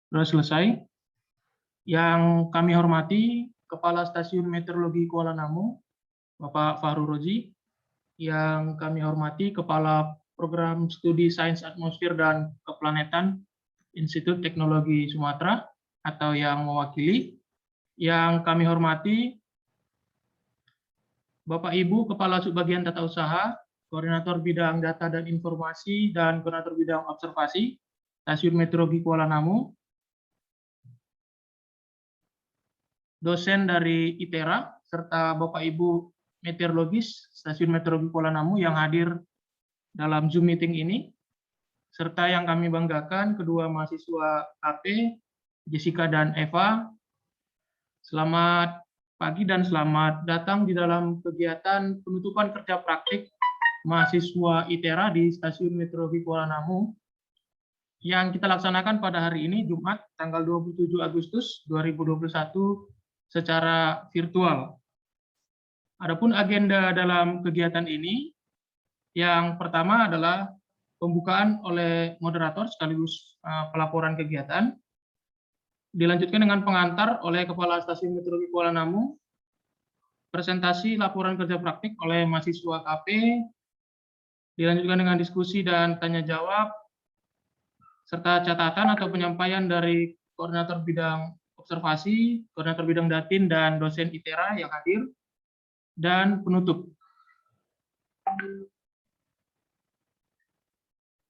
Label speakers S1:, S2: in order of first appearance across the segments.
S1: Sudah selesai. Yang kami hormati Kepala Stasiun Meteorologi Kuala Namu, Bapak Fahru Rozi. Yang kami hormati Kepala Program Studi Sains Atmosfer dan Keplanetan Institut Teknologi Sumatera atau yang mewakili. Yang kami hormati Bapak Ibu Kepala Subbagian Tata Usaha, Koordinator Bidang Data dan Informasi, dan Koordinator Bidang Observasi, Stasiun Meteorologi Kuala Namu, dosen dari ITERA, serta Bapak Ibu meteorologis Stasiun Meteorologi Kuala Namu yang hadir dalam Zoom meeting ini, serta yang kami banggakan kedua mahasiswa KP, Jessica dan Eva. Selamat pagi dan selamat datang di dalam kegiatan penutupan kerja praktik mahasiswa ITERA di Stasiun Meteorologi Kuala Namu yang kita laksanakan pada hari ini, Jumat, tanggal 27 Agustus 2021 secara virtual. Adapun agenda dalam kegiatan ini, yang pertama adalah pembukaan oleh moderator sekaligus pelaporan kegiatan, dilanjutkan dengan pengantar oleh Kepala Stasiun Meteorologi Kuala Namu, presentasi laporan kerja praktik oleh mahasiswa KP, dilanjutkan dengan diskusi dan tanya jawab, serta catatan atau penyampaian dari koordinator bidang observasi, koordinator bidang datin, dan dosen ITERA yang hadir, dan penutup.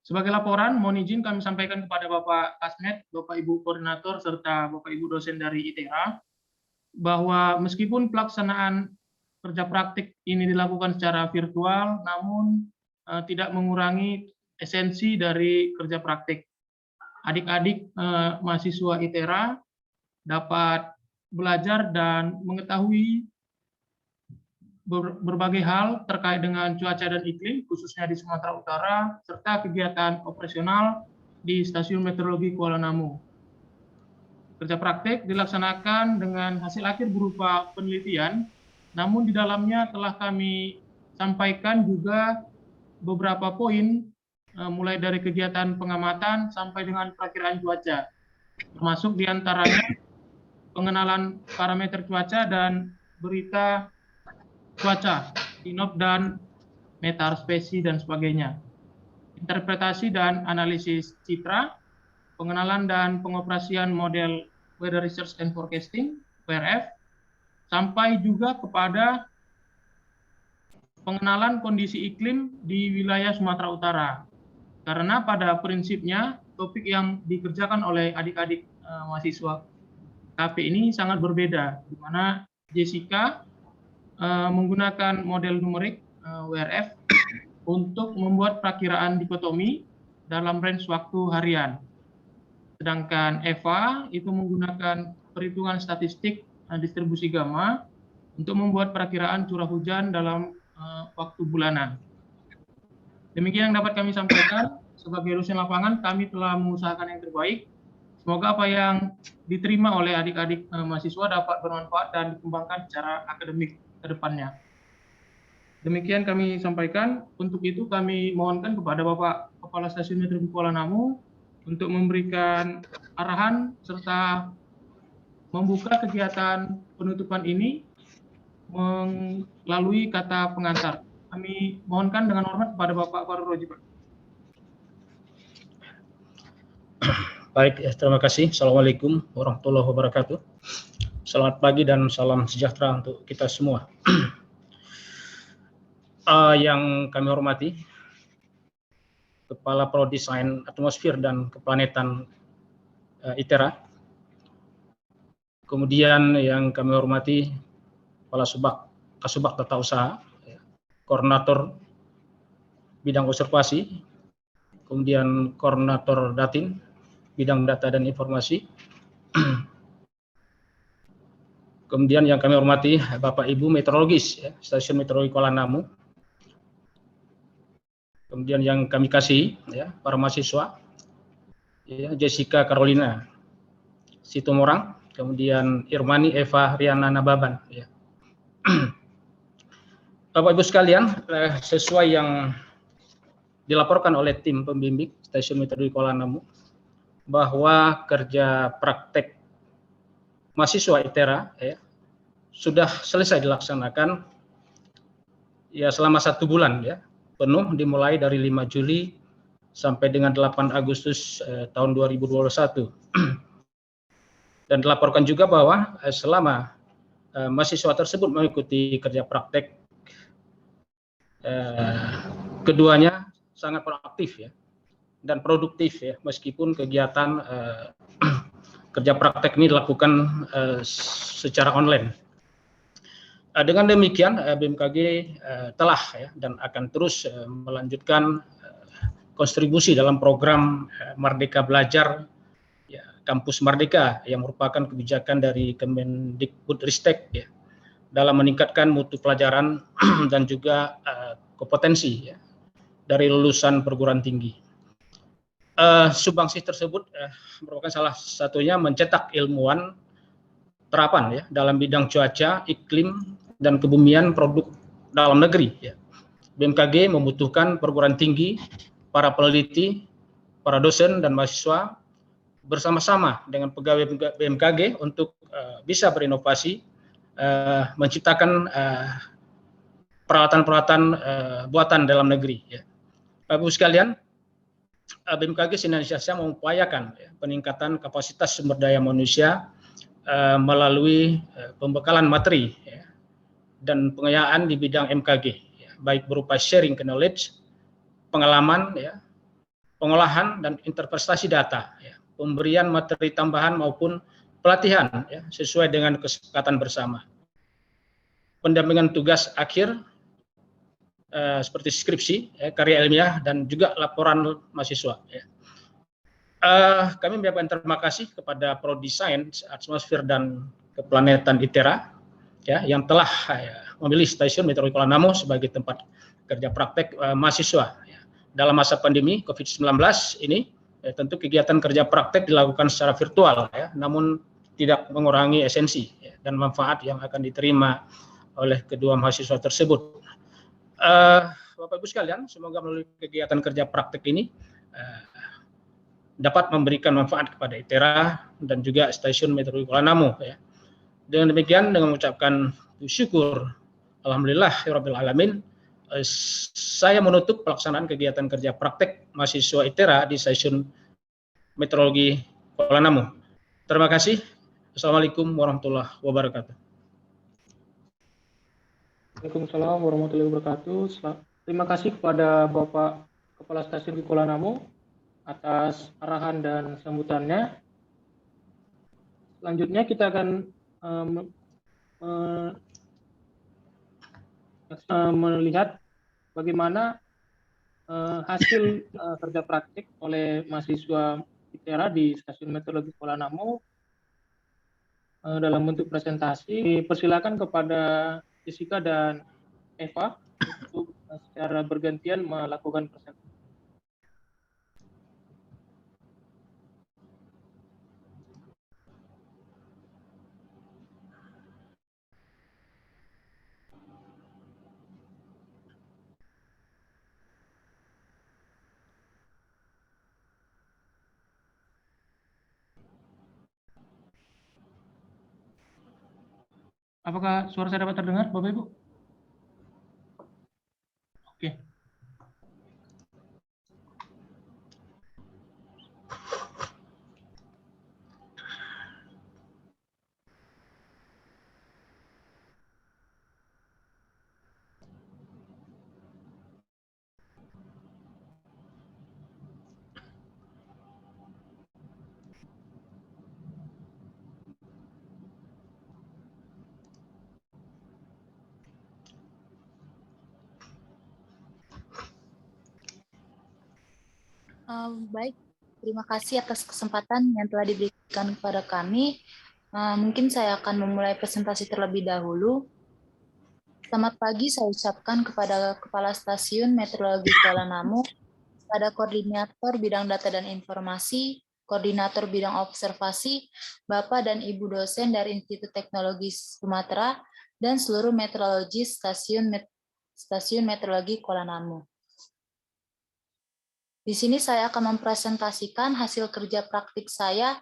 S1: Sebagai laporan, mohon izin kami sampaikan kepada Bapak Kasmet, Bapak Ibu Koordinator, serta Bapak Ibu dosen dari ITERA, bahwa meskipun pelaksanaan kerja praktik ini dilakukan secara virtual, namun tidak mengurangi esensi dari kerja praktik. Adik-adik mahasiswa ITERA dapat belajar dan mengetahui berbagai hal terkait dengan cuaca dan iklim, khususnya di Sumatera Utara, serta kegiatan operasional di Stasiun Meteorologi Kuala Namu. Kerja praktik dilaksanakan dengan hasil akhir berupa penelitian, namun di dalamnya telah kami sampaikan juga beberapa poin, mulai dari kegiatan pengamatan sampai dengan perakiraan cuaca, termasuk diantaranya pengenalan parameter cuaca dan berita cuaca, SINOP dan METAR spesi dan sebagainya, interpretasi dan analisis citra, pengenalan dan pengoperasian model Weather Research and Forecasting (WRF), sampai juga kepada pengenalan kondisi iklim di wilayah Sumatera Utara. Karena pada prinsipnya topik yang dikerjakan oleh adik-adik mahasiswa KP ini sangat berbeda, di mana Jessica menggunakan model numerik WRF untuk membuat perakiraan dikotomi dalam range waktu harian. Sedangkan Eva itu menggunakan perhitungan statistik distribusi gamma untuk membuat perakiraan curah hujan dalam waktu bulanan. Demikian yang dapat kami sampaikan. Sebagai dosen lapangan, kami telah mengusahakan yang terbaik. Semoga apa yang diterima oleh adik-adik mahasiswa dapat bermanfaat dan dikembangkan secara akademik ke depannya. Demikian kami sampaikan. Untuk itu kami mohonkan kepada Bapak Kepala Stasiun Meteorologi Kuala Namu untuk memberikan arahan serta membuka kegiatan penutupan ini melalui kata pengantar. Kami mohonkan dengan hormat kepada Bapak Fahru Rozi.
S2: Baik, terima kasih. Assalamualaikum warahmatullahi wabarakatuh. Selamat pagi dan salam sejahtera untuk kita semua. Yang kami hormati Kepala Prodi Sains Atmosfer dan Keplanetan ITERA. Kemudian yang kami hormati Kepala Kasubag Tata Usaha, Koordinator Bidang Observasi, kemudian Koordinator Datin Bidang Data dan Informasi. Kemudian yang kami hormati Bapak Ibu meteorologis Stasiun Meteorologi Kuala Namu. Kemudian yang kami kasih para mahasiswa, Jessica Carolina Situmorang, kemudian Irmani Eva Riana Nababan. Bapak Ibu sekalian, sesuai yang dilaporkan oleh tim pembimbing Stasiun Meteorologi Kuala Namu, bahwa kerja praktek mahasiswa ITERA ya, sudah selesai dilaksanakan ya selama 1 bulan ya, penuh dimulai dari 5 Juli sampai dengan 8 Agustus tahun 2021. Dan dilaporkan juga bahwa selama mahasiswa tersebut mengikuti kerja praktek, keduanya sangat proaktif ya dan produktif ya, meskipun kegiatan kerja praktek ini dilakukan secara online. Dengan demikian BMKG telah ya, dan akan terus melanjutkan kontribusi dalam program Merdeka Belajar ya, Kampus Merdeka yang merupakan kebijakan dari Kemendikbudristek ya, dalam meningkatkan mutu pelajaran dan juga kompetensi ya, dari lulusan perguruan tinggi. Sumbangsi tersebut merupakan salah satunya mencetak ilmuwan terapan ya dalam bidang cuaca, iklim, dan kebumian produk dalam negeri. Ya. BMKG membutuhkan perguruan tinggi, para peneliti, para dosen dan mahasiswa bersama-sama dengan pegawai BMKG untuk bisa berinovasi, menciptakan peralatan-peralatan buatan dalam negeri. Ya. Bapak Ibu sekalian, BMKG senantiasa mengupayakan ya, peningkatan kapasitas sumber daya manusia melalui pembekalan materi ya, dan pengayaan di bidang MKG, ya, baik berupa sharing knowledge, pengalaman, ya, pengolahan dan interpretasi data, ya, pemberian materi tambahan maupun pelatihan ya, sesuai dengan kesepakatan bersama. Pendampingan tugas akhir seperti skripsi, ya, karya ilmiah dan juga laporan mahasiswa. Ya. Kami menyampaikan terima kasih kepada Prodi Sains, Atmosfer dan Keplanetan ITERA ya, yang telah memilih Stasiun Meteorologi Kuala Namu sebagai tempat kerja praktek mahasiswa. Ya. Dalam masa pandemi COVID-19 ini, tentu kegiatan kerja praktek dilakukan secara virtual, ya, namun tidak mengurangi esensi ya, dan manfaat yang akan diterima oleh kedua mahasiswa tersebut. Bapak Ibu sekalian, semoga melalui kegiatan kerja praktek ini dapat memberikan manfaat kepada ITERA dan juga Stasiun Meteorologi Kuala Namu. Ya. Dengan demikian, dengan mengucapkan syukur, alhamdulillahirabbil alamin, saya menutup pelaksanaan kegiatan kerja praktek mahasiswa ITERA di Stasiun Meteorologi Kuala Namu. Terima kasih. Assalamualaikum warahmatullahi wabarakatuh.
S1: Waalaikumsalam warahmatullahi wabarakatuh. Terima kasih kepada Bapak Kepala Stasiun di Kuala Namu atas arahan dan sambutannya. Selanjutnya kita akan melihat bagaimana hasil kerja praktik oleh mahasiswa ITERA di Stasiun Meteorologi Kuala Namu dalam bentuk presentasi. Persilakan kepada Jessica dan Eva untuk secara bergantian melakukan presentasi. Apakah suara saya dapat terdengar, Bapak Ibu? Oke.
S3: Baik, terima kasih atas kesempatan yang telah diberikan kepada kami. Mungkin saya akan memulai presentasi terlebih dahulu. Selamat pagi saya ucapkan kepada Kepala Stasiun Meteorologi Kuala Namu, pada Koordinator Bidang Data dan Informasi, Koordinator Bidang Observasi, Bapak dan Ibu dosen dari Institut Teknologi Sumatera, dan seluruh meteorologis Stasiun Meteorologi Kuala Namu. Di sini saya akan mempresentasikan hasil kerja praktik saya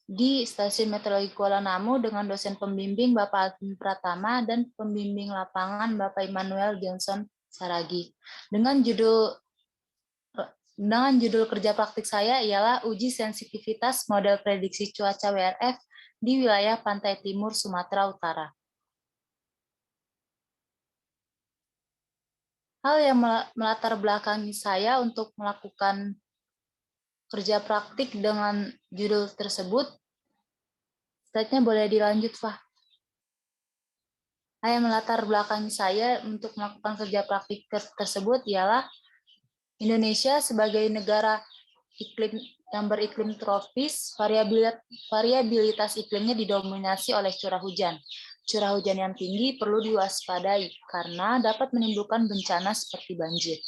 S3: di Stasiun Meteorologi Kuala Namu dengan dosen pembimbing Bapak Alvin Pratama dan pembimbing lapangan Bapak Immanuel Johnson Saragi. Dengan judul kerja praktik saya ialah uji sensitivitas model prediksi cuaca WRF di wilayah pantai timur Sumatera Utara. Hal yang melatar belakangi saya untuk melakukan kerja praktik dengan judul tersebut, slide-nya boleh dilanjut, Pak. Hal yang melatar belakangi saya untuk melakukan kerja praktik tersebut ialah Indonesia sebagai negara iklim yang beriklim tropis, variabilitas iklimnya didominasi oleh curah hujan. Curah hujan yang tinggi perlu diwaspadai karena dapat menimbulkan bencana seperti banjir.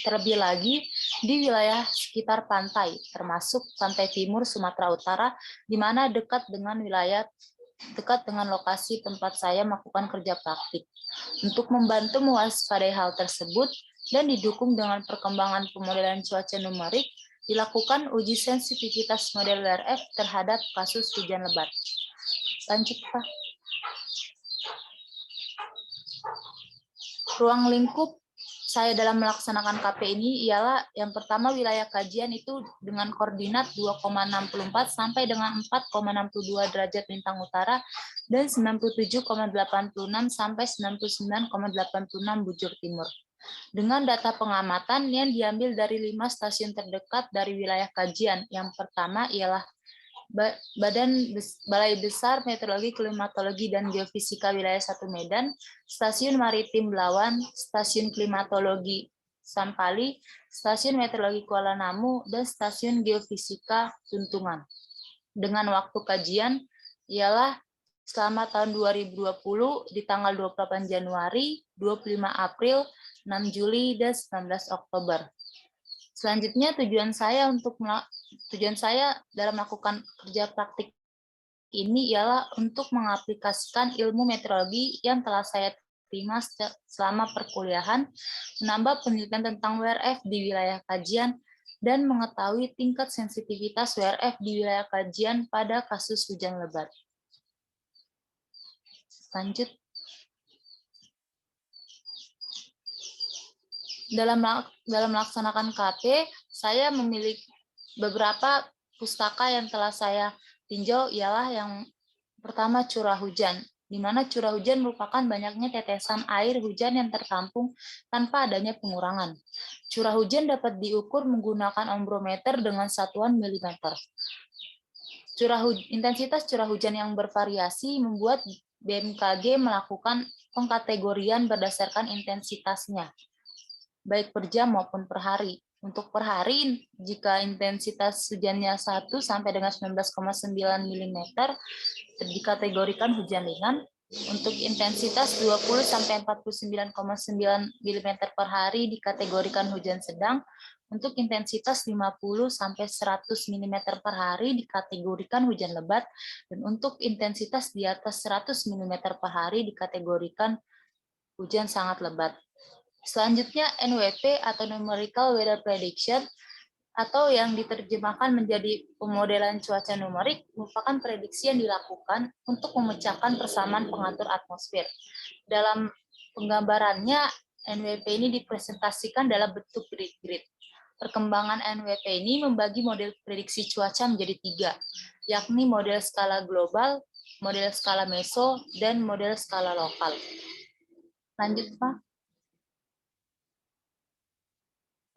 S3: Terlebih lagi di wilayah sekitar pantai, termasuk pantai timur Sumatera Utara, di mana dekat dengan lokasi tempat saya melakukan kerja praktik. Untuk membantu mewaspadai hal tersebut dan didukung dengan perkembangan pemodelan cuaca numerik, dilakukan uji sensitivitas model WRF terhadap kasus hujan lebat. Lanjut, Pak. Ruang lingkup saya dalam melaksanakan KP ini ialah yang pertama wilayah kajian itu dengan koordinat 2,64 sampai dengan 4,62 derajat lintang utara dan 97,86 sampai 99,86 bujur timur. Dengan data pengamatan yang diambil dari 5 stasiun terdekat dari wilayah kajian. Yang pertama ialah Balai Besar Meteorologi, Klimatologi, dan Geofisika Wilayah 1 Medan, Stasiun Maritim Belawan, Stasiun Klimatologi Sampali, Stasiun Meteorologi Kuala Namu, dan Stasiun Geofisika Tuntungan. Dengan waktu kajian ialah selama tahun 2020 di tanggal 28 Januari, 25 April, 6 Juli, dan 19 Oktober. Selanjutnya tujuan saya dalam melakukan kerja praktik ini ialah untuk mengaplikasikan ilmu meteorologi yang telah saya terima selama perkuliahan, menambah penelitian tentang WRF di wilayah kajian, dan mengetahui tingkat sensitivitas WRF di wilayah kajian pada kasus hujan lebat. Lanjut. Dalam melaksanakan KP, saya memiliki beberapa pustaka yang telah saya tinjau ialah yang pertama curah hujan, di mana curah hujan merupakan banyaknya tetesan air hujan yang tertampung tanpa adanya pengurangan. Curah hujan dapat diukur menggunakan ombrometer dengan satuan milimeter. Intensitas curah hujan yang bervariasi membuat BMKG melakukan pengkategorian berdasarkan intensitasnya, baik per jam maupun per hari. Untuk per hari, jika intensitas hujannya 1 sampai dengan 19,9 mm dikategorikan hujan ringan. Untuk intensitas 20 sampai 49,9 mm per hari dikategorikan hujan sedang. Untuk intensitas 50 sampai 100 mm per hari dikategorikan hujan lebat, dan untuk intensitas di atas 100 mm per hari dikategorikan hujan sangat lebat. Selanjutnya NWP atau Numerical Weather Prediction atau yang diterjemahkan menjadi pemodelan cuaca numerik merupakan prediksi yang dilakukan untuk memecahkan persamaan pengatur atmosfer. Dalam penggambarannya, NWP ini dipresentasikan dalam bentuk grid-grid. Perkembangan NWP ini membagi model prediksi cuaca menjadi 3, yakni model skala global, model skala meso, dan model skala lokal. Lanjut, Pak.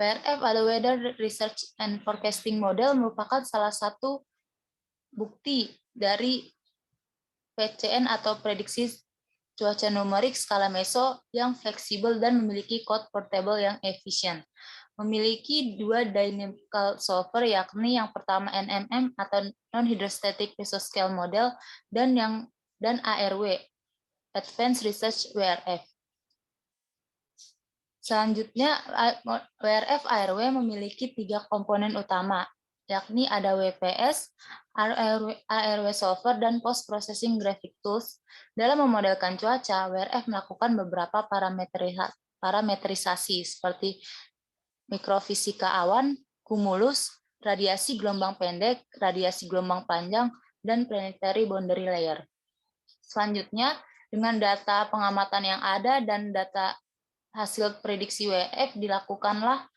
S3: WRF atau Weather Research and Forecasting Model merupakan salah satu bukti dari PCN atau prediksi cuaca numerik skala meso yang fleksibel dan memiliki code portable yang efisien. Memiliki 2 dynamical solver, yakni yang pertama NMM atau Non-Hydrostatic Mesoscale Model dan ARW, Advanced Research WRF. Selanjutnya, WRF ARW memiliki 3 komponen utama, yakni ada WPS, ARW Solver, dan Post Processing Graphic Tools. Dalam memodelkan cuaca, WRF melakukan beberapa parametrisasi seperti mikrofisika awan, kumulus, radiasi gelombang pendek, radiasi gelombang panjang, dan planetary boundary layer. Selanjutnya, dengan data pengamatan yang ada dan data hasil prediksi WRF, dilakukanlah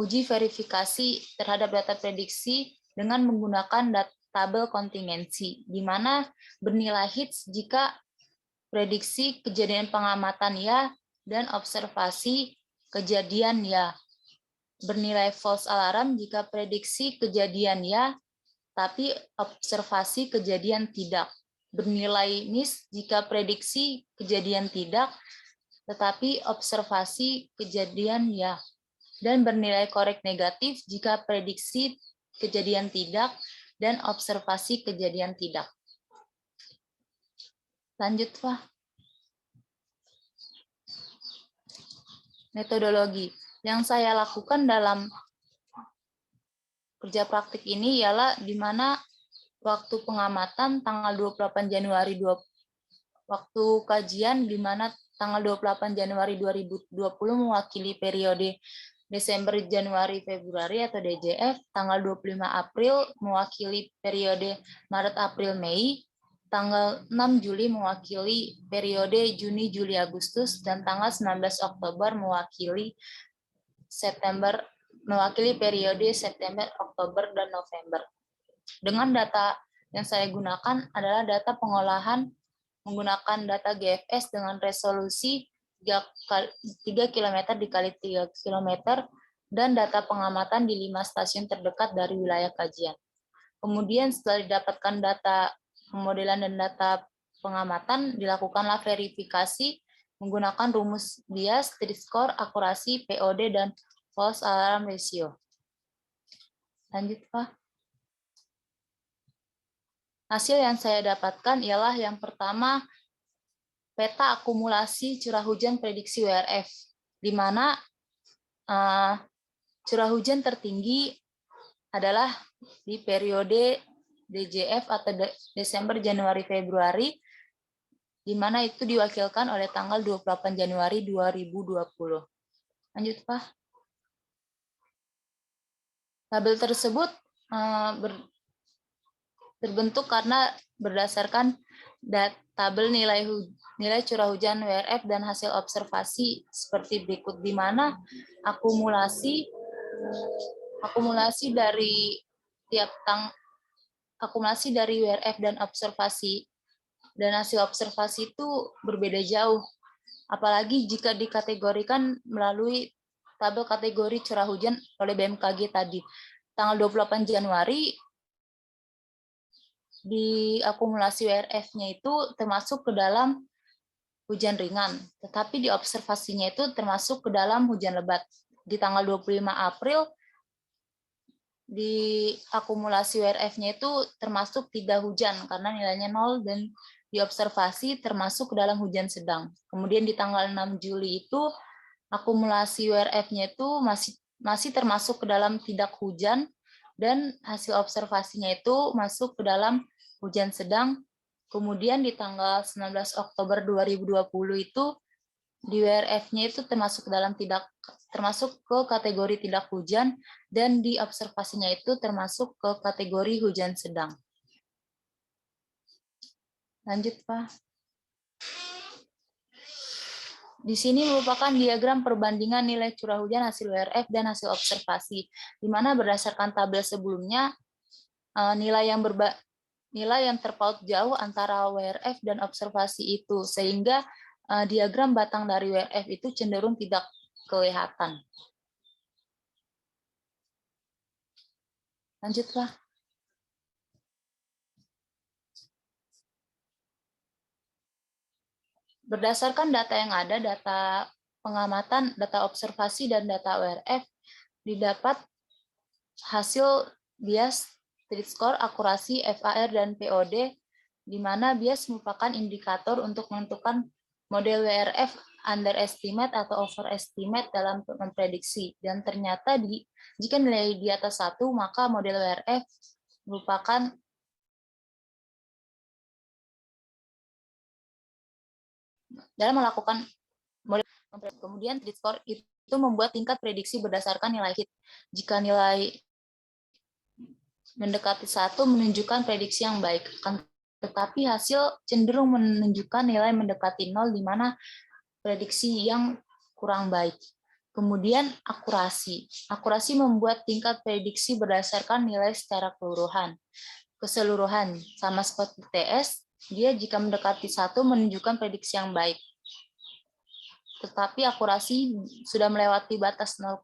S3: uji verifikasi terhadap data prediksi dengan menggunakan tabel kontingensi, di mana bernilai hits jika prediksi kejadian pengamatan ya dan observasi kejadian ya. Bernilai false alarm jika prediksi kejadian ya, tapi observasi kejadian tidak. Bernilai miss jika prediksi kejadian tidak, tetapi observasi kejadian ya. Dan bernilai korek negatif jika prediksi kejadian tidak dan observasi kejadian tidak. Lanjut, Pak. Metodologi. Yang saya lakukan dalam kerja praktik ini ialah di mana waktu pengamatan tanggal 28 Januari waktu kajian di mana tanggal 28 Januari 2020 mewakili periode Desember, Januari, Februari atau DJF, tanggal 25 April mewakili periode Maret, April, Mei, tanggal 6 Juli mewakili periode Juni, Juli, Agustus, dan tanggal 19 Oktober mewakili periode September, Oktober, dan November. Dengan data yang saya gunakan adalah data pengolahan menggunakan data GFS dengan resolusi 3 km dikali 3 km dan data pengamatan di 5 stasiun terdekat dari wilayah kajian. Kemudian setelah didapatkan data pemodelan dan data pengamatan, dilakukanlah verifikasi menggunakan rumus bias, t-score, akurasi, POD, dan false alarm ratio. Lanjut, Pak. Hasil yang saya dapatkan ialah yang pertama, peta akumulasi curah hujan prediksi WRF, di mana curah hujan tertinggi adalah di periode DJF atau Desember, Januari, Februari, di mana itu diwakilkan oleh tanggal 28 Januari 2020. Lanjut, Pak. Tabel tersebut terbentuk karena berdasarkan tabel nilai curah hujan WRF dan hasil observasi seperti berikut, di mana akumulasi dari akumulasi dari WRF dan observasi dan hasil observasi itu berbeda jauh, apalagi jika dikategorikan melalui tabel kategori curah hujan oleh BMKG tadi. Tanggal 28 Januari di akumulasi WRF-nya itu termasuk ke dalam hujan ringan, tetapi di observasinya itu termasuk ke dalam hujan lebat. Di tanggal 25 April di akumulasi WRF-nya itu termasuk tidak hujan karena nilainya 0, dan di observasi termasuk ke dalam hujan sedang. Kemudian di tanggal 6 Juli itu akumulasi WRF-nya itu masih termasuk ke dalam tidak hujan, dan hasil observasinya itu masuk ke dalam hujan sedang. Kemudian di tanggal 19 Oktober 2020 itu di WRF-nya itu termasuk ke kategori tidak hujan, dan di observasinya itu termasuk ke kategori hujan sedang. Lanjut, Pak. Di sini merupakan diagram perbandingan nilai curah hujan hasil WRF dan hasil observasi, di mana berdasarkan tabel sebelumnya nilai yang terpaut jauh antara WRF dan observasi itu, sehingga diagram batang dari WRF itu cenderung tidak kelihatan. Lanjut, Pak. Berdasarkan data yang ada, data pengamatan, data observasi, dan data WRF, didapat hasil bias, t-score, akurasi, FAR, dan POD, di mana bias merupakan indikator untuk menentukan model WRF underestimate atau overestimate dalam memprediksi. Dan ternyata jika nilai di atas 1, maka model WRF merupakan dalam melakukan model. Kemudian t-score itu itu membuat tingkat prediksi berdasarkan nilai hit. Jika nilai mendekati 1 menunjukkan prediksi yang baik, tetapi hasil cenderung menunjukkan nilai mendekati 0, di mana prediksi yang kurang baik. Kemudian akurasi. Akurasi membuat tingkat prediksi berdasarkan nilai secara keseluruhan. Sama seperti TS, dia jika mendekati 1 menunjukkan prediksi yang baik. Tetapi akurasi sudah melewati batas 0,5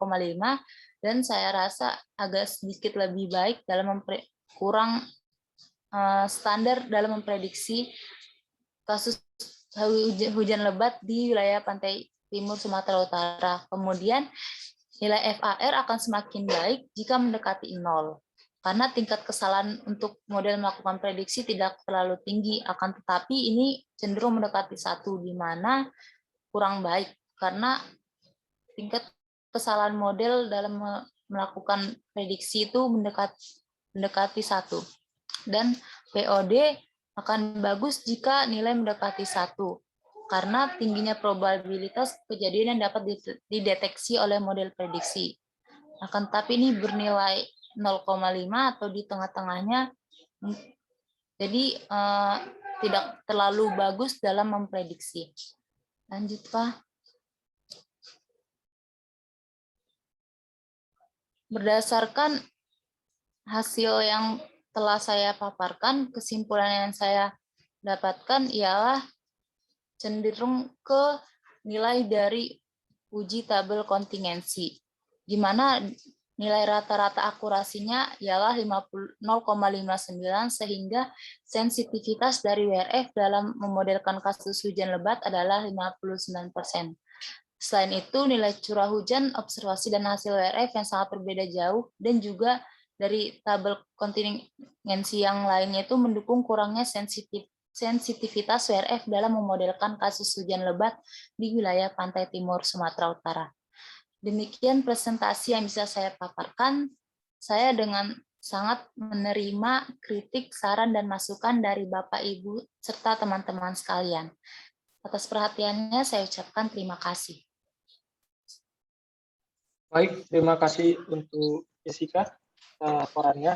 S3: dan saya rasa agak sedikit lebih baik dalam kurang standar dalam memprediksi kasus hujan lebat di wilayah pantai timur Sumatera Utara. Kemudian nilai FAR akan semakin baik jika mendekati 0. Karena tingkat kesalahan untuk model melakukan prediksi tidak terlalu tinggi, akan tetapi ini cenderung mendekati 1, di mana kurang baik karena tingkat kesalahan model dalam melakukan prediksi itu mendekati 1. Dan POD akan bagus jika nilai mendekati 1, karena tingginya probabilitas kejadian yang dapat dideteksi oleh model prediksi. Akan tetapi ini bernilai 0,5 atau di tengah-tengahnya, jadi tidak terlalu bagus dalam memprediksi. Lanjut, Pak. Berdasarkan hasil yang telah saya paparkan, kesimpulan yang saya dapatkan ialah cenderung ke nilai dari uji tabel kontingensi, di mana nilai rata-rata akurasinya ialah 0,59, sehingga sensitivitas dari WRF dalam memodelkan kasus hujan lebat adalah 59%. Selain itu, nilai curah hujan, observasi, dan hasil WRF yang sangat berbeda jauh, dan juga dari tabel kontingensi yang lainnya itu mendukung kurangnya sensitivitas WRF dalam memodelkan kasus hujan lebat di wilayah pantai timur Sumatera Utara. Demikian presentasi yang bisa saya paparkan. Saya dengan sangat menerima kritik, saran, dan masukan dari Bapak, Ibu, serta teman-teman sekalian. Atas perhatiannya saya ucapkan terima kasih.
S1: Baik, terima kasih untuk Jessica laporannya.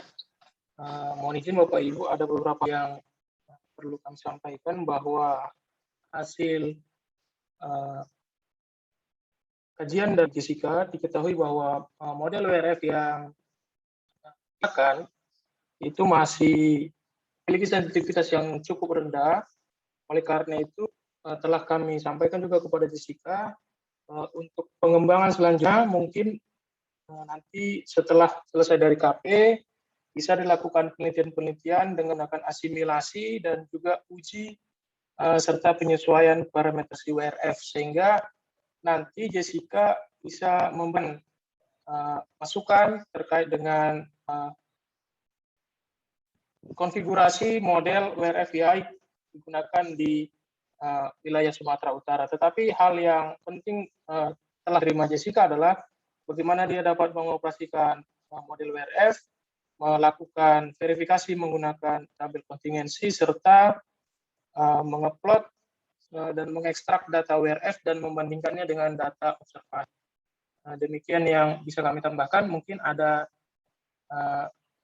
S1: Mohon izin Bapak Ibu, ada beberapa yang perlu kami sampaikan bahwa hasil kajian dari Jessica diketahui bahwa model WRF yang akan itu masih memiliki sensitivitas yang cukup rendah. Oleh karena itu telah kami sampaikan juga kepada Jessica untuk pengembangan selanjutnya mungkin nanti setelah selesai dari KP bisa dilakukan penelitian-penelitian dengan akan asimilasi dan juga uji serta penyesuaian parameter WRF, sehingga nanti Jessica bisa memberikan masukan terkait dengan konfigurasi model WRF yang digunakan di wilayah Sumatera Utara. Tetapi hal yang penting telah diterima Jessica adalah bagaimana dia dapat mengoperasikan model WRF, melakukan verifikasi menggunakan tabel kontingensi, serta mengupload dan mengekstrak data WRF dan membandingkannya dengan data observasi. Demikian yang bisa kami tambahkan. Mungkin ada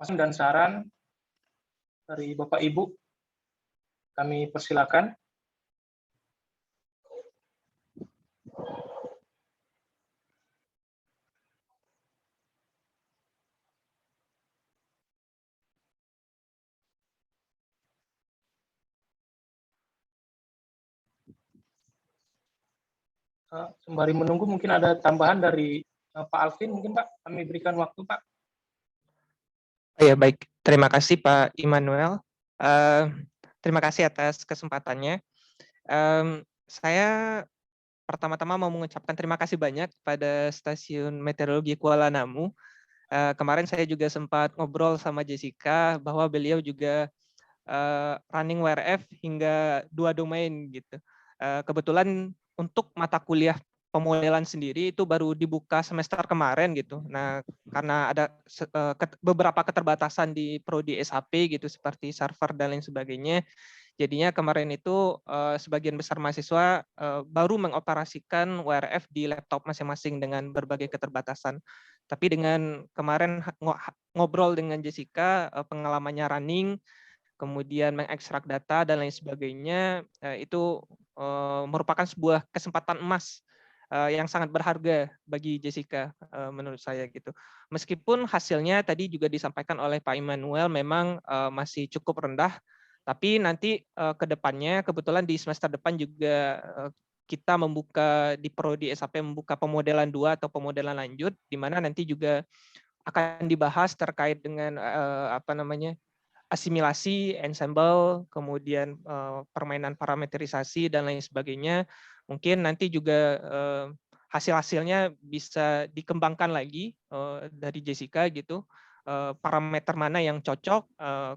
S1: masukan dan saran dari Bapak Ibu. Kami persilakan. Sembari menunggu mungkin ada tambahan dari Pak Alvin, mungkin Pak, kami berikan waktu Pak.
S4: Ya, baik, terima kasih Pak Immanuel. Terima kasih atas kesempatannya. Saya pertama-tama mau mengucapkan terima kasih banyak pada Stasiun Meteorologi Kuala Namu. Kemarin saya juga sempat ngobrol sama Jessica bahwa beliau juga running WRF hingga 2 domain gitu. Kebetulan untuk mata kuliah pemodelan sendiri itu baru dibuka semester kemarin gitu. Nah, karena ada beberapa keterbatasan di prodi SAP gitu seperti server dan lain sebagainya. Jadinya kemarin itu sebagian besar mahasiswa baru mengoperasikan WRF di laptop masing-masing dengan berbagai keterbatasan. Tapi dengan kemarin ngobrol dengan Jessica, pengalamannya running, kemudian mengekstrak data dan lain sebagainya, itu merupakan sebuah kesempatan emas yang sangat berharga bagi Jessica menurut saya gitu. Meskipun hasilnya tadi juga disampaikan oleh Pak Immanuel memang masih cukup rendah, tapi nanti ke depannya kebetulan di semester depan juga kita membuka di prodi SAP membuka pemodelan 2 atau pemodelan lanjut di mana nanti juga akan dibahas terkait dengan asimilasi, ensemble, kemudian permainan parametrisasi dan lain sebagainya. Mungkin nanti juga hasil-hasilnya bisa dikembangkan lagi dari Jessica gitu. Parameter mana yang cocok,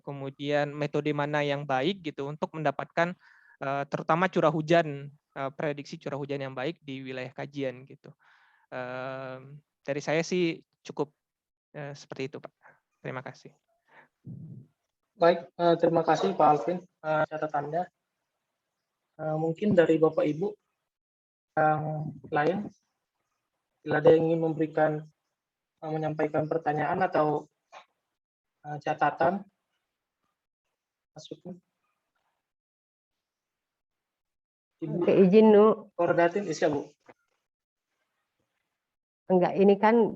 S4: kemudian metode mana yang baik gitu untuk mendapatkan terutama curah hujan, prediksi curah hujan yang baik di wilayah kajian gitu. Dari saya sih cukup seperti itu, Pak. Terima kasih.
S1: Baik, terima kasih Pak Alvin catatannya. Mungkin dari Bapak Ibu yang lain, bila ada yang ingin menyampaikan pertanyaan atau catatan, masukin. Ibu
S5: Oke, izin Nu.
S1: Kordatin, ya Bu.
S5: Enggak, ini kan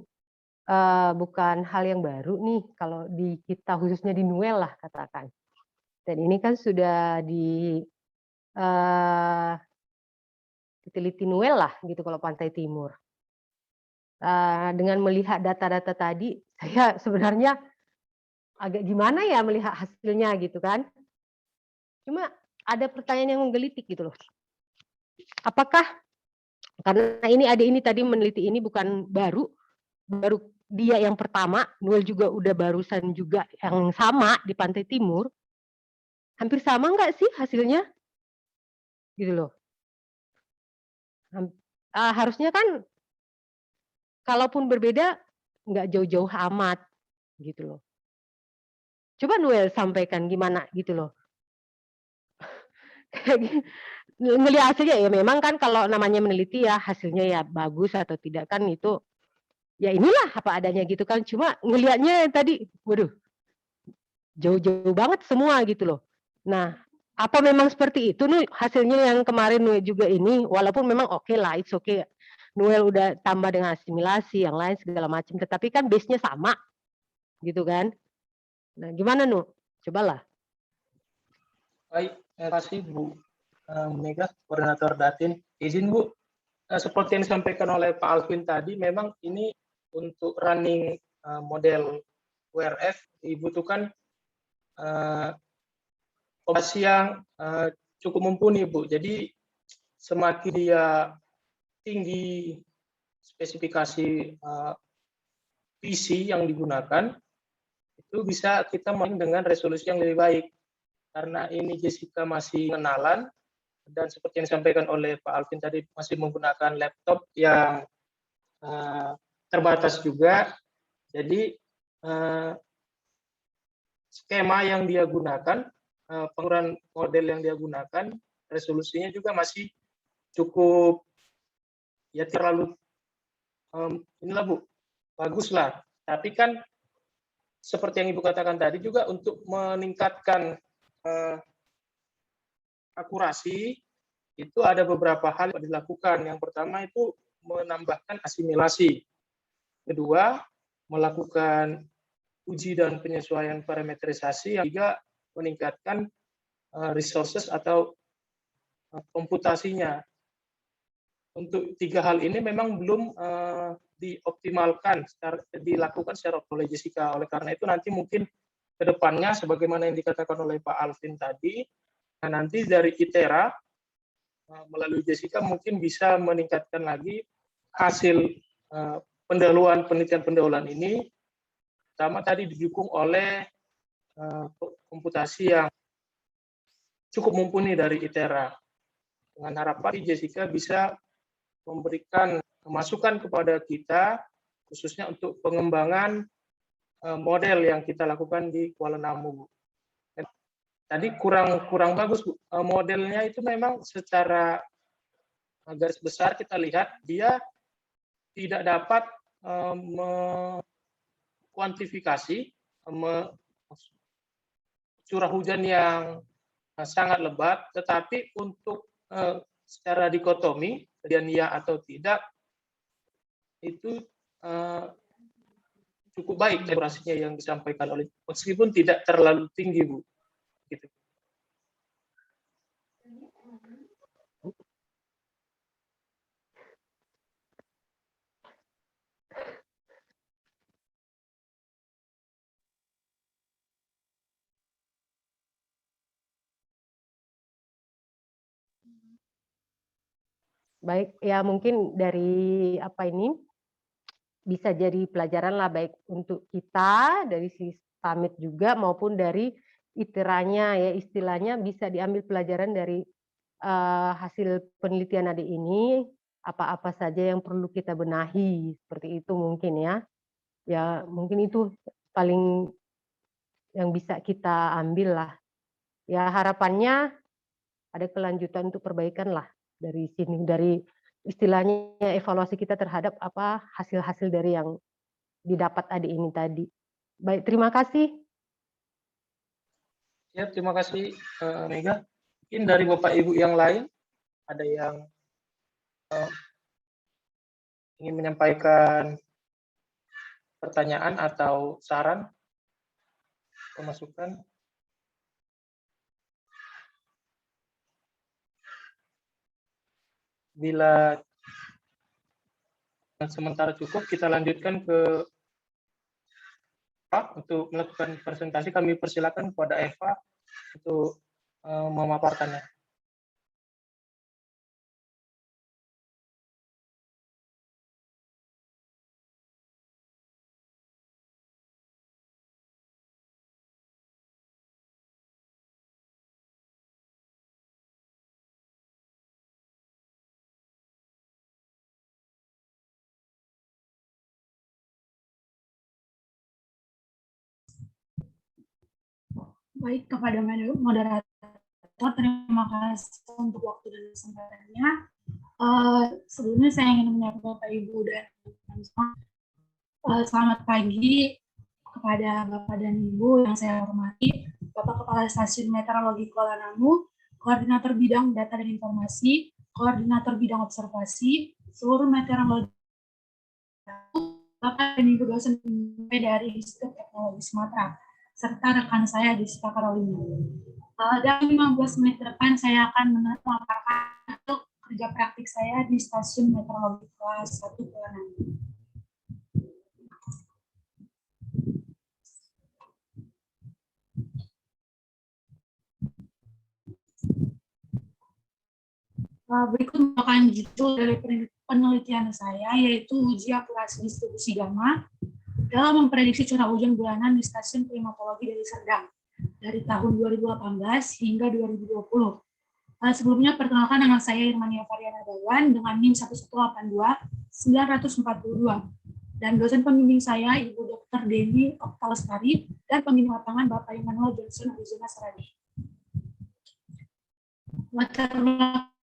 S5: bukan hal yang baru nih kalau di kita khususnya di Nuel lah katakan. Dan ini kan sudah diteliti Nuel lah gitu kalau Pantai Timur. Dengan melihat data-data tadi, saya sebenarnya agak gimana ya melihat hasilnya gitu kan. Cuma ada pertanyaan yang menggelitik gitu loh. Apakah karena ini adik ini tadi meneliti ini bukan baru dia yang pertama, Nuel juga udah barusan juga yang sama di Pantai Timur. Hampir sama nggak sih hasilnya? Gitu loh. Harusnya kan kalaupun berbeda nggak jauh-jauh amat gitu loh. Coba Nuel sampaikan gimana gitu loh. Ngelihat hasilnya ya memang kan kalau namanya meneliti ya hasilnya ya bagus atau tidak kan itu ya inilah apa adanya gitu kan. Cuma ngelihatnya tadi waduh jauh-jauh banget semua gitu loh. Nah, apa memang seperti itu nih hasilnya yang kemarin Nuel juga ini walaupun memang oke lah, it's okay. Nuel udah tambah dengan asimilasi yang lain segala macam tetapi kan base-nya sama gitu kan. Nah, gimana Nu? Cobalah.
S1: Baik, terima kasih Bu Mega, Koordinator Datin. Izin Bu, seperti yang disampaikan oleh Pak Alvin tadi, memang ini untuk running model WRF dibutuhkan operasi yang cukup mumpuni Bu. Jadi semakin dia tinggi spesifikasi PC yang digunakan, itu bisa kita main dengan resolusi yang lebih baik. Karena ini Jessica masih kenalan, dan seperti yang disampaikan oleh Pak Alvin tadi, masih menggunakan laptop yang terbatas juga. Jadi skema yang dia gunakan, pengurahan model yang dia gunakan, resolusinya juga masih cukup, ya terlalu, inilah Bu, bagus lah. Tapi kan seperti yang Ibu katakan tadi juga untuk meningkatkan akurasi itu ada beberapa hal yang dilakukan. Yang pertama itu menambahkan asimilasi. Kedua, melakukan uji dan penyesuaian parametrisasi. Yang ketiga, meningkatkan resources atau komputasinya. Untuk tiga hal ini memang belum dioptimalkan, dilakukan secara oleh Jessica. Oleh karena itu nanti mungkin ke depannya, sebagaimana yang dikatakan oleh Pak Alvin tadi, nah nanti dari ITERA melalui Jessica mungkin bisa meningkatkan lagi hasil penelitian pendahuluan ini, pertama tadi didukung oleh komputasi yang cukup mumpuni dari ITERA. Dengan harapan Jessica bisa memberikan masukan kepada kita, khususnya untuk pengembangan model yang kita lakukan di Kuala Namu. tadi kurang bagus, Bu. Modelnya itu memang secara garis besar kita lihat dia tidak dapat mengkuantifikasi curah hujan yang sangat lebat, tetapi untuk secara dikotomi, kejadian ya atau tidak, itu cukup baik akurasinya yang disampaikan oleh, meskipun tidak terlalu tinggi, Bu. Gitu.
S5: Baik, ya mungkin dari apa ini bisa jadi pelajaran lah baik untuk kita dari si pamit juga maupun dari iteranya ya, istilahnya bisa diambil pelajaran dari hasil penelitian adik ini, apa-apa saja yang perlu kita benahi, seperti itu mungkin ya. Ya mungkin itu paling yang bisa kita ambil lah. Ya harapannya ada kelanjutan untuk perbaikan lah dari sini, dari istilahnya evaluasi kita terhadap apa hasil-hasil dari yang didapat adik ini tadi. Baik, terima kasih.
S1: Ya, terima kasih Mega. Mungkin dari Bapak Ibu yang lain ada yang ingin menyampaikan pertanyaan atau saran atau masukan. Bila sementara cukup, kita lanjutkan ke Pak untuk melakukan presentasi. Kami persilakan kepada Eva untuk memaparkannya.
S6: Baik, kepada moderator, terima kasih untuk waktu dan kesempatannya. Sebelumnya saya ingin menyapa Bapak Ibu dan teman-teman semua. Selamat pagi kepada Bapak dan Ibu yang saya hormati, Bapak Kepala Stasiun Meteorologi Kuala Namu, Koordinator Bidang Data dan Informasi, Koordinator Bidang Observasi, seluruh meteorologi, Bapak dan Ibu dosen dari Institut Teknologi Sumatera, serta rekan saya di Sita Carolina. Dalam 15 menit ke depan saya akan memaparkan untuk kerja praktik saya di Stasiun Meteorologi kelas 1 Kuala Namu. Berikut merupakan judul dari penelitian saya, yaitu uji akurasi distribusi gamma dalam memprediksi curah hujan bulanan di Stasiun Klimatologi Deli Serdang dari tahun 2018 hingga 2020. Sebelumnya perkenalkan, nama saya Irmania Variana Dawan dengan NIM 1182942 dan dosen pembimbing saya Ibu Dr. Deni Oktalestari dan pembimbing lapangan Bapak Immanuel Johnson Arizona Saradi. Latar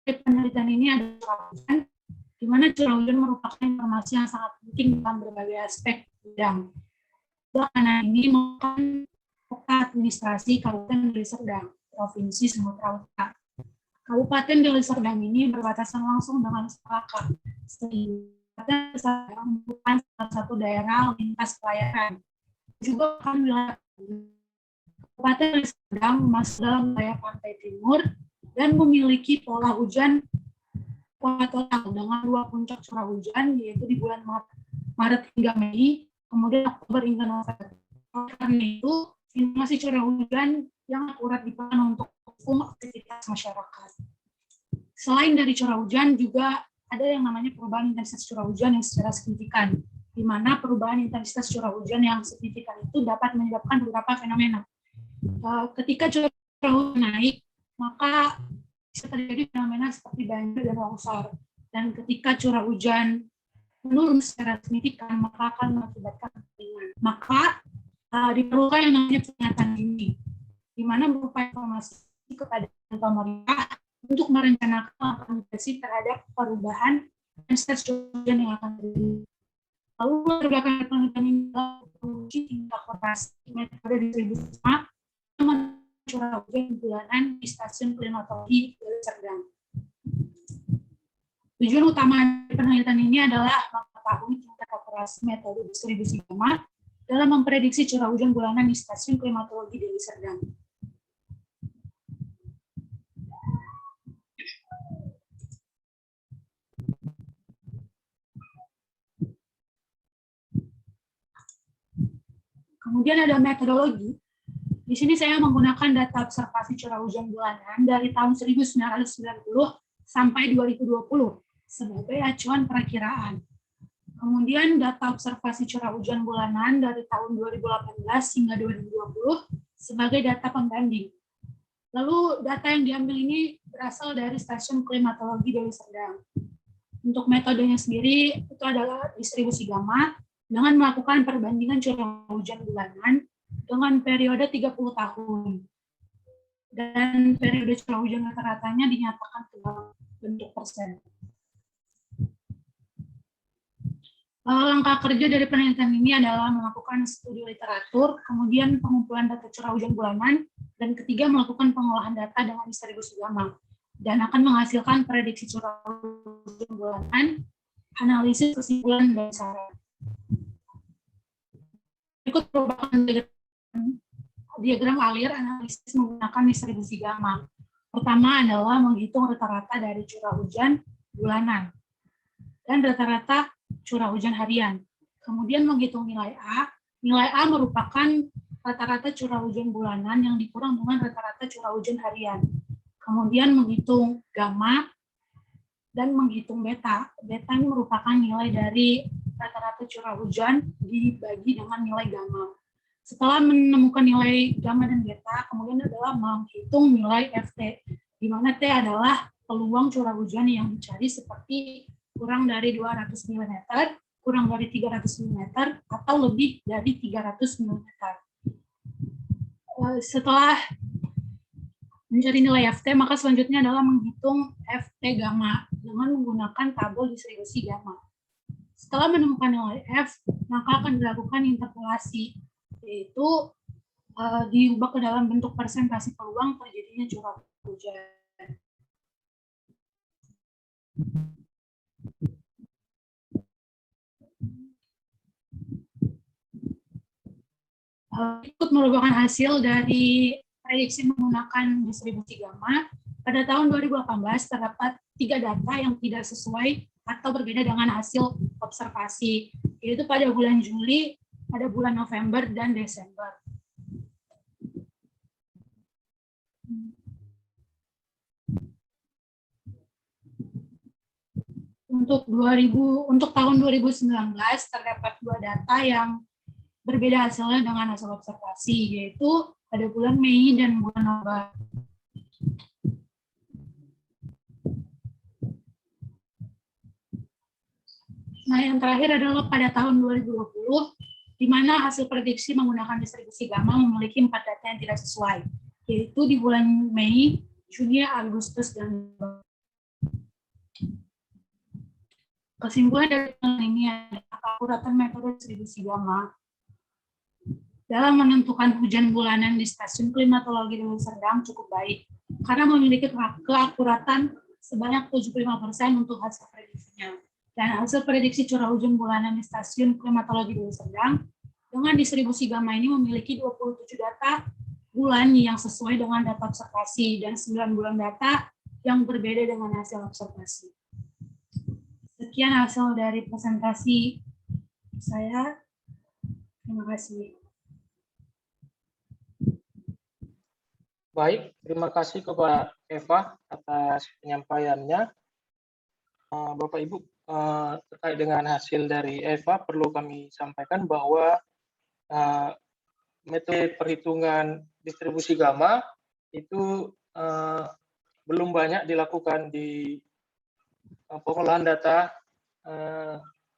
S6: penelitian ini ada curah hujan, di mana curah hujan merupakan informasi yang sangat penting dalam berbagai aspek bidang. Belakangan ini merupakan peta administrasi Kabupaten Deli Serdang, Provinsi Sumatera Utara. Kabupaten Deli Serdang ini berbatasan langsung dengan Malaka, sehingga Deli Serdang merupakan salah satu daerah lintas pelayaran. Juga akan wilayah Kabupaten Deli Serdang masuk dalam wilayah pantai timur dan memiliki pola hujan total dengan 2 puncak curah hujan, yaitu di bulan Maret hingga Mei, kemudian Oktober hingga November. Karena itu, informasi curah hujan yang akurat diperlukan untuk mendukung aktivitas masyarakat. Selain dari curah hujan, juga ada yang namanya perubahan intensitas curah hujan yang secara signifikan, di mana perubahan intensitas curah hujan yang signifikan itu dapat menyebabkan beberapa fenomena. Ketika curah hujan naik, maka bisa terjadi fenomena seperti banjir dan longsor. Dan ketika curah hujan menurun secara signifikan, maka akan mengakibatkan kekeringan. Maka diperlukan yang namanya peringatan dini, di mana berupa informasi kepada pemerintah untuk merencanakan langkah mitigasi terhadap perubahan dan stasiun yang akan terjadi. Lalu berdasarkan penelitian ini menguji tingkat operasi metode distribusi sama dengan curah hujan bulanan di stasiun klimatologi Deli Serdang. Tujuan utama penelitian ini adalah mengetahui tingkat operasi metode distribusi gamma dalam memprediksi curah hujan bulanan di stasiun klimatologi Deli Serdang. Kemudian ada metodologi. Di sini saya menggunakan data observasi curah hujan bulanan dari tahun 1990 sampai 2020 sebagai acuan perakiraan. Kemudian data observasi curah hujan bulanan dari tahun 2018 hingga 2020 sebagai data pembanding. Lalu data yang diambil ini berasal dari stasiun klimatologi Deli Serdang. Untuk metodenya sendiri itu adalah distribusi gamma dengan melakukan perbandingan curah hujan bulanan dengan periode 30 tahun. Dan periode curah hujan rata-ratanya dinyatakan dalam bentuk persen. Langkah kerja dari penelitian ini adalah melakukan studi literatur, kemudian pengumpulan data curah hujan bulanan, dan ketiga melakukan pengolahan data dengan distribusi gamma, dan akan menghasilkan prediksi curah hujan bulanan, analisis kesimpulan, dan saran. Berikut merupakan diagram alir analisis menggunakan distribusi gamma. Pertama adalah menghitung rata-rata dari curah hujan bulanan dan rata-rata curah hujan harian. Kemudian menghitung nilai A. Nilai A merupakan rata-rata curah hujan bulanan yang dikurang dengan rata-rata curah hujan harian. Kemudian menghitung gamma dan menghitung beta. Beta ini merupakan nilai dari rata-rata curah hujan dibagi dengan nilai gamma. Setelah menemukan nilai gamma dan beta, kemudian adalah menghitung nilai FT, di mana T adalah peluang curah hujan yang dicari seperti kurang dari 200 mm, kurang dari 300 mm, atau lebih dari 300 mm. Setelah mencari nilai FT, maka selanjutnya adalah menghitung FT gamma dengan menggunakan tabel distribusi gamma. Setelah menemukan nilai F, maka akan dilakukan interpolasi, yaitu diubah ke dalam bentuk persentase peluang terjadinya curah hujan. Ikut merupakan hasil dari prediksi menggunakan distribusi gamma. Pada tahun 2018 terdapat 3 data yang tidak sesuai atau berbeda dengan hasil observasi, yaitu pada bulan Juli, pada bulan November, dan Desember. Untuk tahun 2019 terdapat 2 data yang berbeda hasilnya dengan hasil observasi, yaitu pada bulan Mei dan bulan November. Nah, yang terakhir adalah pada tahun 2020, di mana hasil prediksi menggunakan distribusi gamma memiliki 4 data yang tidak sesuai, yaitu di bulan Mei, Juni, Agustus, dan November. Kesimpulan dari penelitian ini adalah keakuratan metode distribusi gamma dalam menentukan hujan bulanan di stasiun klimatologi Deli Serdang cukup baik, karena memiliki keakuratan sebanyak 75% untuk hasil prediksinya. Dan hasil prediksi curah hujan bulanan di stasiun klimatologi Deli Serdang dengan distribusi gamma ini memiliki 27 data bulan yang sesuai dengan data observasi dan 9 bulan data yang berbeda dengan hasil observasi. Sekian hasil dari presentasi saya. Terima kasih.
S1: Baik, terima kasih kepada Eva atas penyampaiannya. Bapak Ibu, terkait dengan hasil dari Eva, perlu kami sampaikan bahwa metode perhitungan distribusi gamma itu belum banyak dilakukan di pengolahan data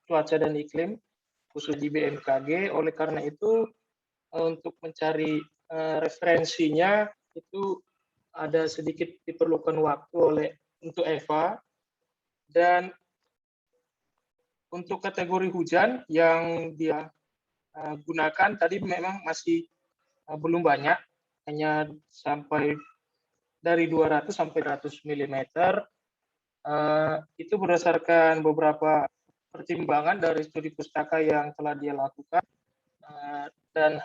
S1: cuaca dan iklim, khusus di BMKG. Oleh karena itu, untuk mencari referensinya, itu ada sedikit diperlukan waktu untuk Eva, dan untuk kategori hujan yang dia gunakan tadi memang masih belum banyak, hanya sampai dari 200 sampai 100 mm. Itu berdasarkan beberapa pertimbangan dari studi pustaka yang telah dia lakukan, dan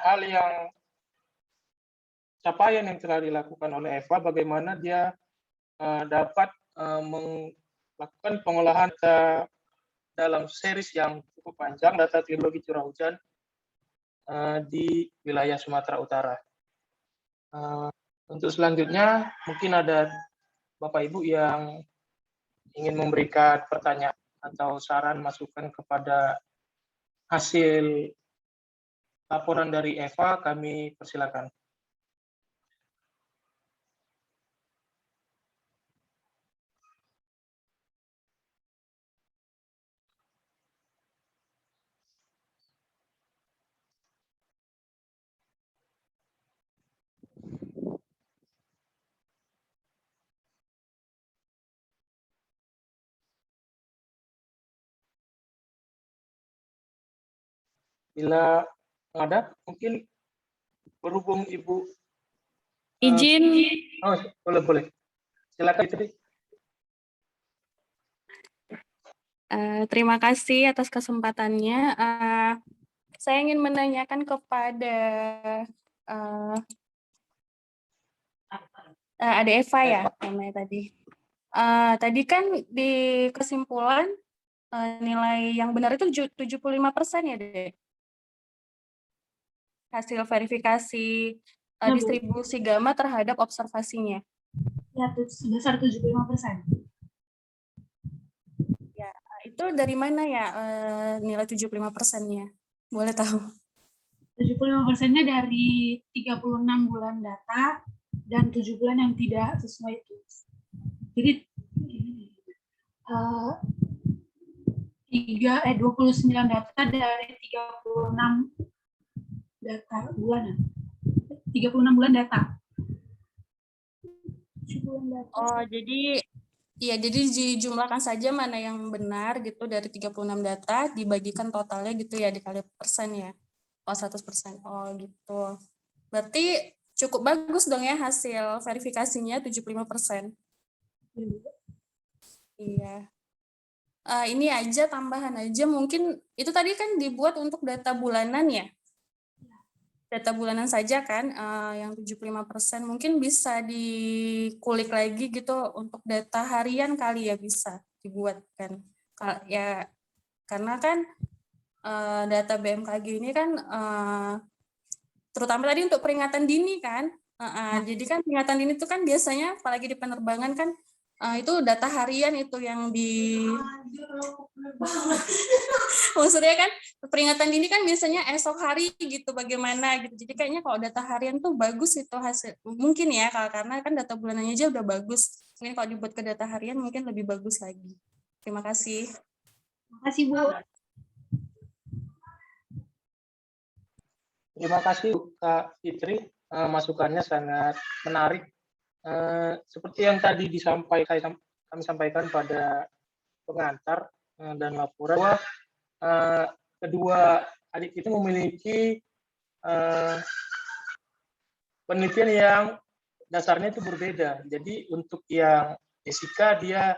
S1: capaian yang telah dilakukan oleh Eva, bagaimana dia dapat melakukan pengolahan data dalam series yang cukup panjang, data geologi curah hujan di wilayah Sumatera Utara. Untuk selanjutnya, mungkin ada Bapak Ibu yang ingin memberikan pertanyaan atau saran masukan kepada hasil laporan dari Eva, kami persilakan. Bila ada, mungkin berhubung Ibu.
S7: Izin.
S1: Oh, boleh. Silakan, Fitri.
S7: Terima kasih atas kesempatannya. Saya ingin menanyakan kepada ada Eva ya namanya tadi. Tadi kan di kesimpulan nilai yang benar itu 75% ya, Dek? Hasil verifikasi distribusi gamma terhadap observasinya.
S6: Ya, sebesar 75%.
S7: Ya, itu dari mana ya nilai 75%-nya? Boleh tahu?
S6: 75%-nya dari 36 bulan data dan 7 bulan yang tidak sesuai itu. Jadi 29 data dari 36 data bulanan. 36 bulan data.
S7: Oh, jadi ya, jadi dijumlahkan saja mana yang benar gitu dari 36 data, dibagikan totalnya gitu ya, dikali persen ya. Oh, 100%. Oh, gitu. Berarti cukup bagus dong ya hasil verifikasinya 75%. Iya. Ini aja tambahan aja, mungkin itu tadi kan dibuat untuk data bulanan ya. Data bulanan saja kan yang 75%, mungkin bisa dikulik lagi gitu untuk data harian kali ya, bisa dibuat kan. Ya karena kan data BMKG ini kan terutama tadi untuk peringatan dini kan. Jadi kan peringatan dini itu kan biasanya apalagi di penerbangan kan itu data harian itu yang maksudnya kan peringatan dini kan biasanya esok hari gitu bagaimana gitu. Jadi kayaknya kalau data harian tuh bagus itu hasil. Mungkin ya karena kan data bulanannya aja udah bagus. Mungkin kalau dibuat ke data harian mungkin lebih bagus lagi. Terima kasih.
S6: Terima kasih, Bu.
S1: Terima kasih Kak Fitri, masukannya sangat menarik. Seperti yang tadi kami sampaikan pada pengantar dan laporan, bahwa kedua adik itu memiliki penelitian yang dasarnya itu berbeda. Jadi untuk yang Jessica dia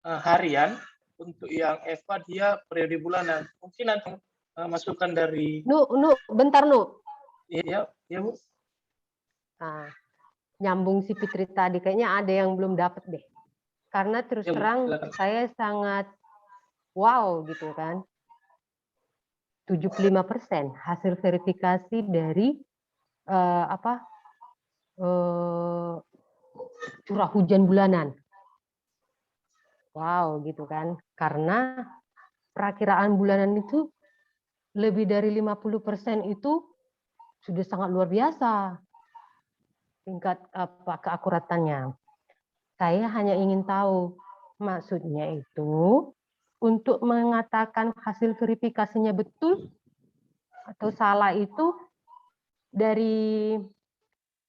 S1: harian, untuk yang Eva dia periode bulanan. Mungkin nanti masukan dari
S5: Bentar, Nu.
S1: Iya, Bu.
S5: Nah, nyambung si Fitri tadi, kayaknya ada yang belum dapat deh. Karena terus
S1: Ya, Bu,
S5: terang
S1: silakan.
S5: saya sangat wow gitu kan. 75% hasil verifikasi dari curah hujan bulanan. Wow gitu kan. Karena perakiraan bulanan itu lebih dari 50% itu sudah sangat luar biasa tingkat keakuratannya. Saya hanya ingin tahu maksudnya itu untuk mengatakan hasil verifikasinya betul atau salah itu dari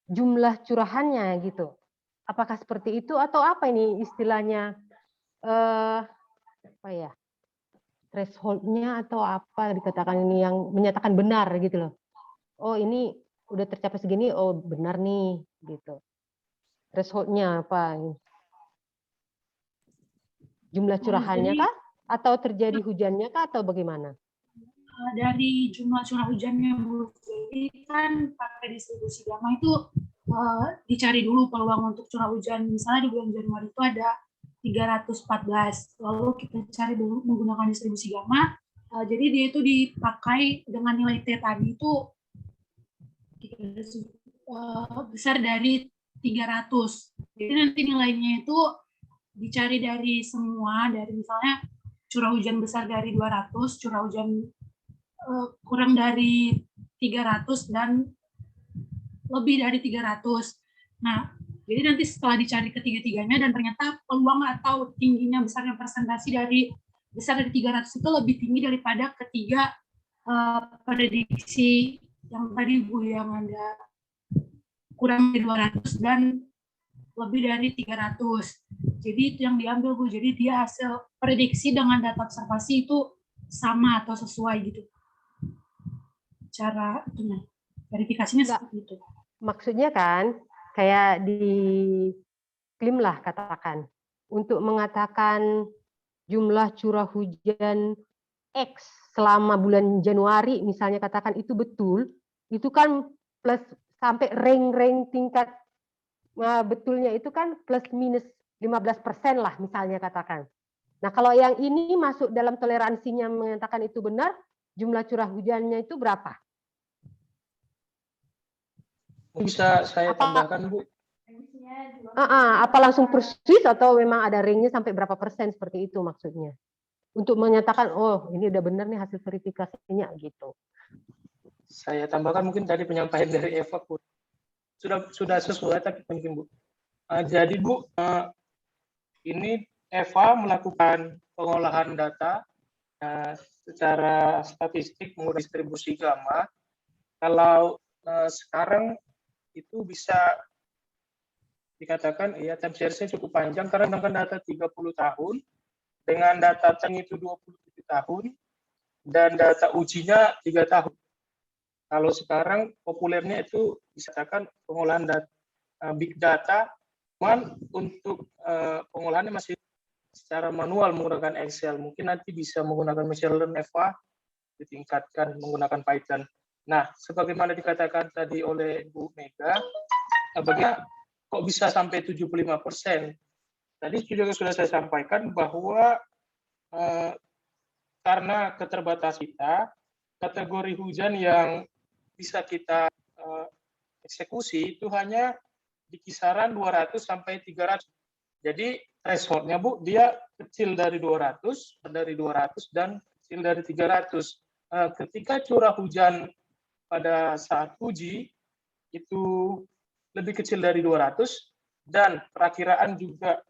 S5: jumlah curahannya gitu. Apakah seperti itu atau apa ini istilahnya, apa ya, threshold-nya atau apa dikatakan ini yang menyatakan benar gitu loh. Oh ini udah tercapai segini, oh benar nih gitu. Threshold-nya apa? Jumlah curahannya
S6: jadi-
S5: kah? Atau terjadi hujannya kah atau bagaimana?
S6: Dari jumlah curah hujannya Bu, jadi kan pakai distribusi gamma itu dicari dulu peluang untuk curah hujan. Misalnya di bulan Januari itu ada 314, lalu kita cari dulu menggunakan distribusi gamma. Jadi dia itu dipakai dengan nilai T tadi itu besar dari 300. Jadi nanti nilainya itu dicari dari semua, dari misalnya curah hujan besar dari 200, curah hujan kurang dari 300, dan lebih dari 300. Nah, jadi nanti setelah dicari ketiga-tiganya dan ternyata peluang atau tingginya besarnya presentasi dari besar dari 300 itu lebih tinggi daripada ketiga prediksi yang tadi Bu, yang ada kurang dari 200 dan lebih dari 300. Jadi itu yang diambil Bu. Jadi dia hasil prediksi dengan data observasi itu sama atau sesuai gitu. Cara itunya, verifikasinya seperti itu.
S5: Maksudnya kan kayak di klaim lah katakan, untuk mengatakan jumlah curah hujan X selama bulan Januari misalnya katakan itu betul, itu kan plus sampai rank tingkat betulnya itu kan plus minus 15% lah misalnya katakan. Nah kalau yang ini masuk dalam toleransinya mengatakan itu benar, jumlah curah hujannya itu berapa?
S1: Bisa saya tambahkan, Bu?
S5: Apa langsung persis atau memang ada ringnya sampai berapa persen seperti itu maksudnya? Untuk menyatakan, oh ini udah benar nih hasil verifikasinya gitu.
S1: Saya tambahkan mungkin tadi penyampaian dari Eva, Bu. Sudah sesuai tapi mungkin, Bu. Jadi, Bu, ini Eva melakukan pengolahan data secara statistik menggunakan distribusi gamma. Kalau sekarang itu bisa dikatakan ya time series-nya cukup panjang karena dengan data 30 tahun, dengan data time itu 27 tahun, dan data ujinya 3 tahun. Kalau sekarang populernya itu disatakan pengolahan data, big data, cuman untuk pengolahannya masih secara manual menggunakan Excel. Mungkin nanti bisa menggunakan machine learning Eva, ditingkatkan menggunakan Python. Nah, sebagaimana dikatakan tadi oleh Bu Mega, bagaimana kok bisa sampai 75%? Tadi juga sudah saya sampaikan bahwa karena keterbatasan kita, kategori hujan yang bisa kita eksekusi itu hanya di kisaran 200 sampai 300. Jadi threshold-nya, Bu, dia kecil dari 200 dan kecil dari 300. Ketika curah hujan pada saat uji itu lebih kecil dari 200 dan perakiraan juga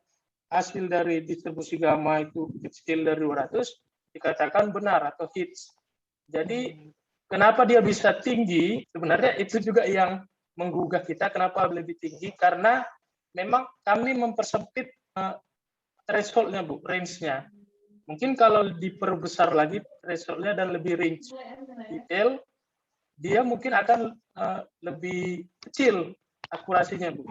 S1: hasil dari distribusi gamma itu kecil dari 200, dikatakan benar atau hits. Jadi kenapa dia bisa tinggi? Sebenarnya itu juga yang menggugah kita kenapa lebih tinggi, karena memang kami mempersempit threshold-nya, Bu, range-nya. Mungkin kalau diperbesar lagi threshold-nya dan lebih range detail, dia mungkin akan lebih kecil akurasinya, Bu.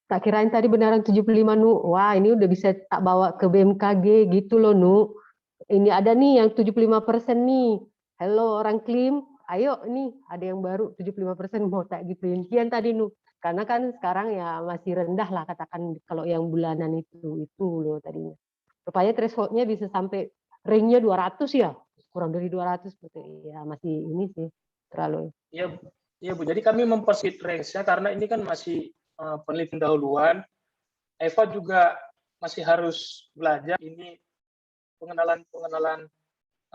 S5: Tak kirain tadi benaran 75 Nu. Wah ini udah bisa tak bawa ke BMKG gitu loh Nu. Ini ada nih yang 75% nih. Halo orang klaim, ayo nih ada yang baru 75% mau tak gituin. Kian tadi Nu. Karena kan sekarang ya masih rendah lah katakan kalau yang bulanan itu loh tadinya. Rupanya threshold-nya bisa sampai ring-nya 200 ya. Kurang dari 200 seperti ya masih ini sih terlalu.
S1: Iya, iya Bu. Jadi kami mempersempit range-nya karena ini kan masih penelitian dahuluan. Eva juga masih harus belajar ini pengenalan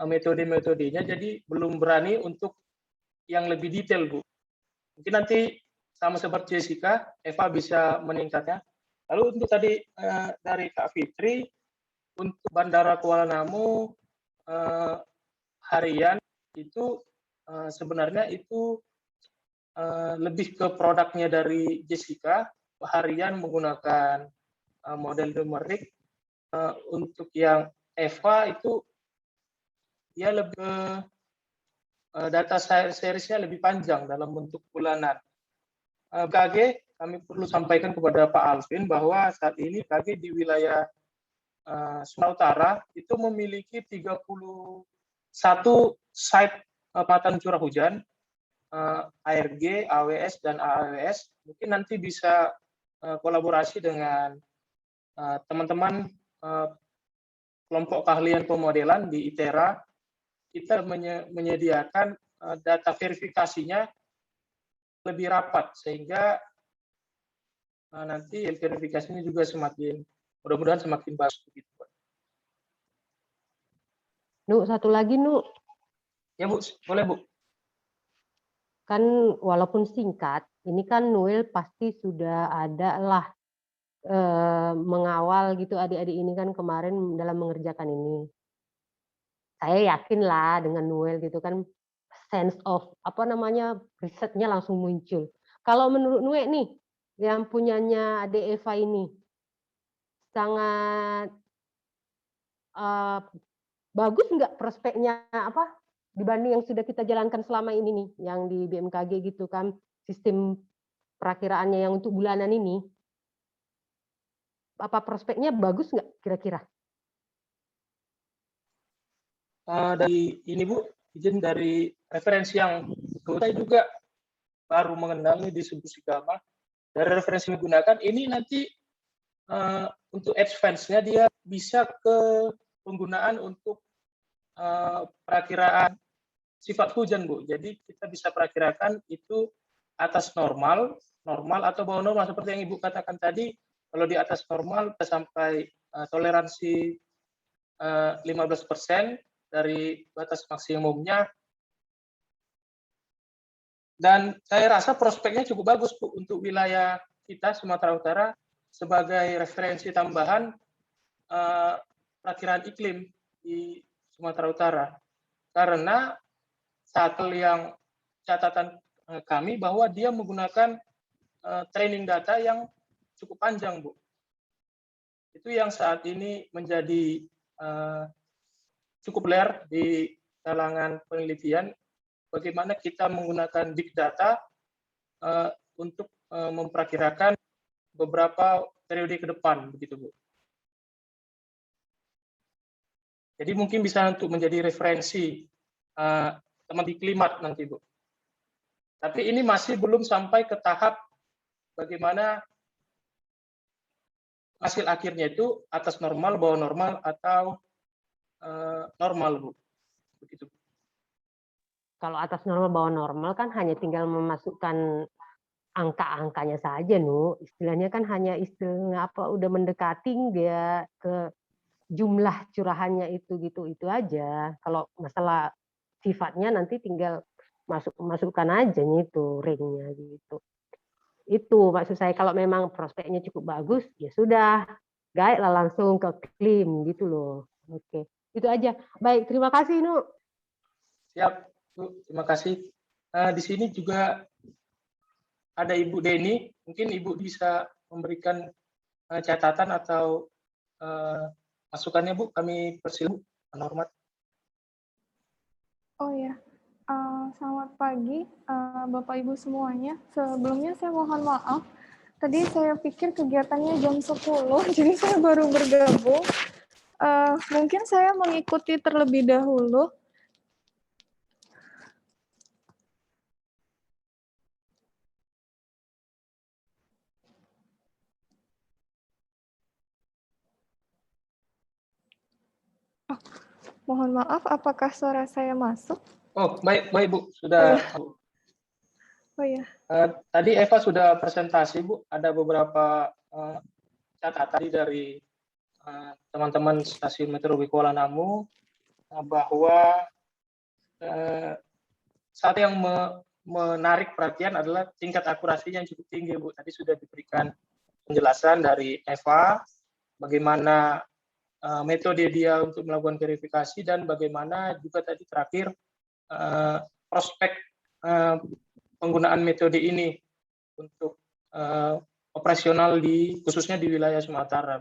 S1: metode-metodenya, jadi belum berani untuk yang lebih detail, Bu. Mungkin nanti sama seperti Jessica, Eva bisa meningkatnya. Lalu untuk tadi dari Kak Fitri, untuk Bandara Kuala Namu harian itu sebenarnya itu lebih ke produknya dari Jessica, harian menggunakan model numeric. Untuk yang Eva itu dia lebih data seriesnya lebih panjang dalam bentuk bulanan. KG kami perlu sampaikan kepada Pak Alvin bahwa saat ini KG di wilayah Sumatera Utara itu memiliki 31 site pemanfaatan curah hujan, ARG, AWS, dan AWS. Mungkin nanti bisa kolaborasi dengan teman-teman kelompok keahlian pemodelan di ITERA. Kita menyediakan data verifikasinya lebih rapat, sehingga nanti verifikasinya juga semakin, mudah-mudahan semakin bagus. Begitu.
S5: Nu, satu lagi, Nu.
S1: Ya, Bu. Boleh, Bu.
S5: Kan walaupun singkat, ini kan Nuil pasti sudah ada lah mengawal gitu adik-adik ini kan kemarin dalam mengerjakan ini. Saya yakin lah dengan Nuil gitu kan sense of apa namanya risetnya langsung muncul. Kalau menurut Nuil nih yang punyanya adik Eva ini sangat bagus nggak prospeknya apa dibanding yang sudah kita jalankan selama ini nih yang di BMKG gitu kan sistem perakiraannya yang untuk bulanan ini apa prospeknya bagus nggak kira-kira?
S1: Dari ini Bu, izin dari referensi yang saya juga baru mengenal nih distribusi gamma. Dari referensi yang digunakan ini nanti untuk advance-nya dia bisa ke penggunaan untuk perakiraan sifat hujan Bu. Jadi kita bisa perakirakan itu atas normal, atau bawah normal seperti yang Ibu katakan tadi. Kalau di atas normal kita sampai toleransi 15% dari batas maksimumnya. Dan saya rasa prospeknya cukup bagus Bu untuk wilayah kita Sumatera Utara sebagai referensi tambahan perakiraan iklim di Sumatera Utara. Karena satu yang catatan kami bahwa dia menggunakan training data yang cukup panjang, Bu. Itu yang saat ini menjadi cukup populer di kalangan penelitian, bagaimana kita menggunakan big data untuk memperkirakan beberapa periode ke depan, begitu Bu. Jadi mungkin bisa untuk menjadi referensi teman di klimat nanti Bu. Tapi ini masih belum sampai ke tahap bagaimana hasil akhirnya itu atas normal, bawah normal, atau normal Bu. Begitu.
S5: Kalau atas normal bawah normal kan hanya tinggal memasukkan angka-angkanya saja, Nu. Istilahnya kan hanya istilahnya apa udah mendekati dia ke jumlah curahannya itu gitu itu aja. Kalau masalah sifatnya nanti tinggal masukkan aja nih itu ringnya gitu. Itu maksud saya kalau memang prospeknya cukup bagus ya sudah, guide lah langsung ke klaim gitu loh. Oke, itu aja. Baik, terima kasih Nu.
S1: Siap Bu, terima kasih. Di sini juga ada Ibu Deni, mungkin Ibu bisa memberikan catatan atau masukannya Bu, kami persilakan, hormat.
S8: Oh ya, selamat pagi Bapak Ibu semuanya. Sebelumnya saya mohon maaf, tadi saya pikir kegiatannya jam 10, jadi saya baru bergabung. Mungkin saya mengikuti terlebih dahulu. Mohon maaf, apakah suara saya masuk?
S1: Oh, baik Bu, sudah.
S8: Oh ya.
S1: Tadi Eva sudah presentasi Bu, ada beberapa catatan dari teman-teman Stasiun Meteorologi Kuala Namu bahwa satu yang menarik perhatian adalah tingkat akurasinya yang cukup tinggi Bu. Tadi sudah diberikan penjelasan dari Eva, bagaimana metode dia untuk melakukan verifikasi, dan bagaimana juga tadi terakhir prospek penggunaan metode ini untuk operasional khususnya di wilayah Sumatera.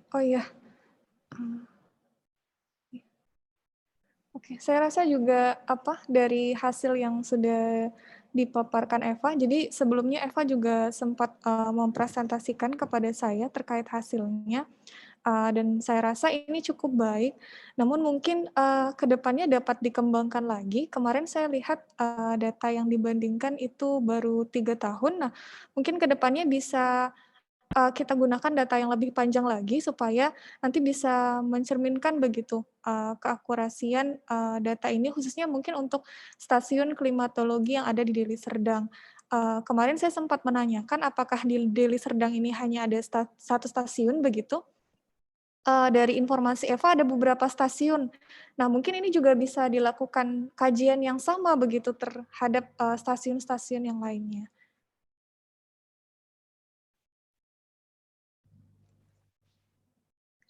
S8: Oh iya. Oke, saya rasa juga dari hasil yang sudah dipaparkan Eva. Jadi sebelumnya Eva juga sempat mempresentasikan kepada saya terkait hasilnya. Dan saya rasa ini cukup baik. Namun mungkin ke depannya dapat dikembangkan lagi. Kemarin saya lihat data yang dibandingkan itu baru 3 tahun. Nah, mungkin ke depannya bisa kita gunakan data yang lebih panjang lagi supaya nanti bisa mencerminkan begitu keakurasian data ini, khususnya mungkin untuk stasiun klimatologi yang ada di Deli Serdang. Kemarin saya sempat menanyakan apakah di Deli Serdang ini hanya ada satu stasiun begitu. Dari informasi Eva ada beberapa stasiun. Nah, mungkin ini juga bisa dilakukan kajian yang sama begitu terhadap stasiun-stasiun yang lainnya.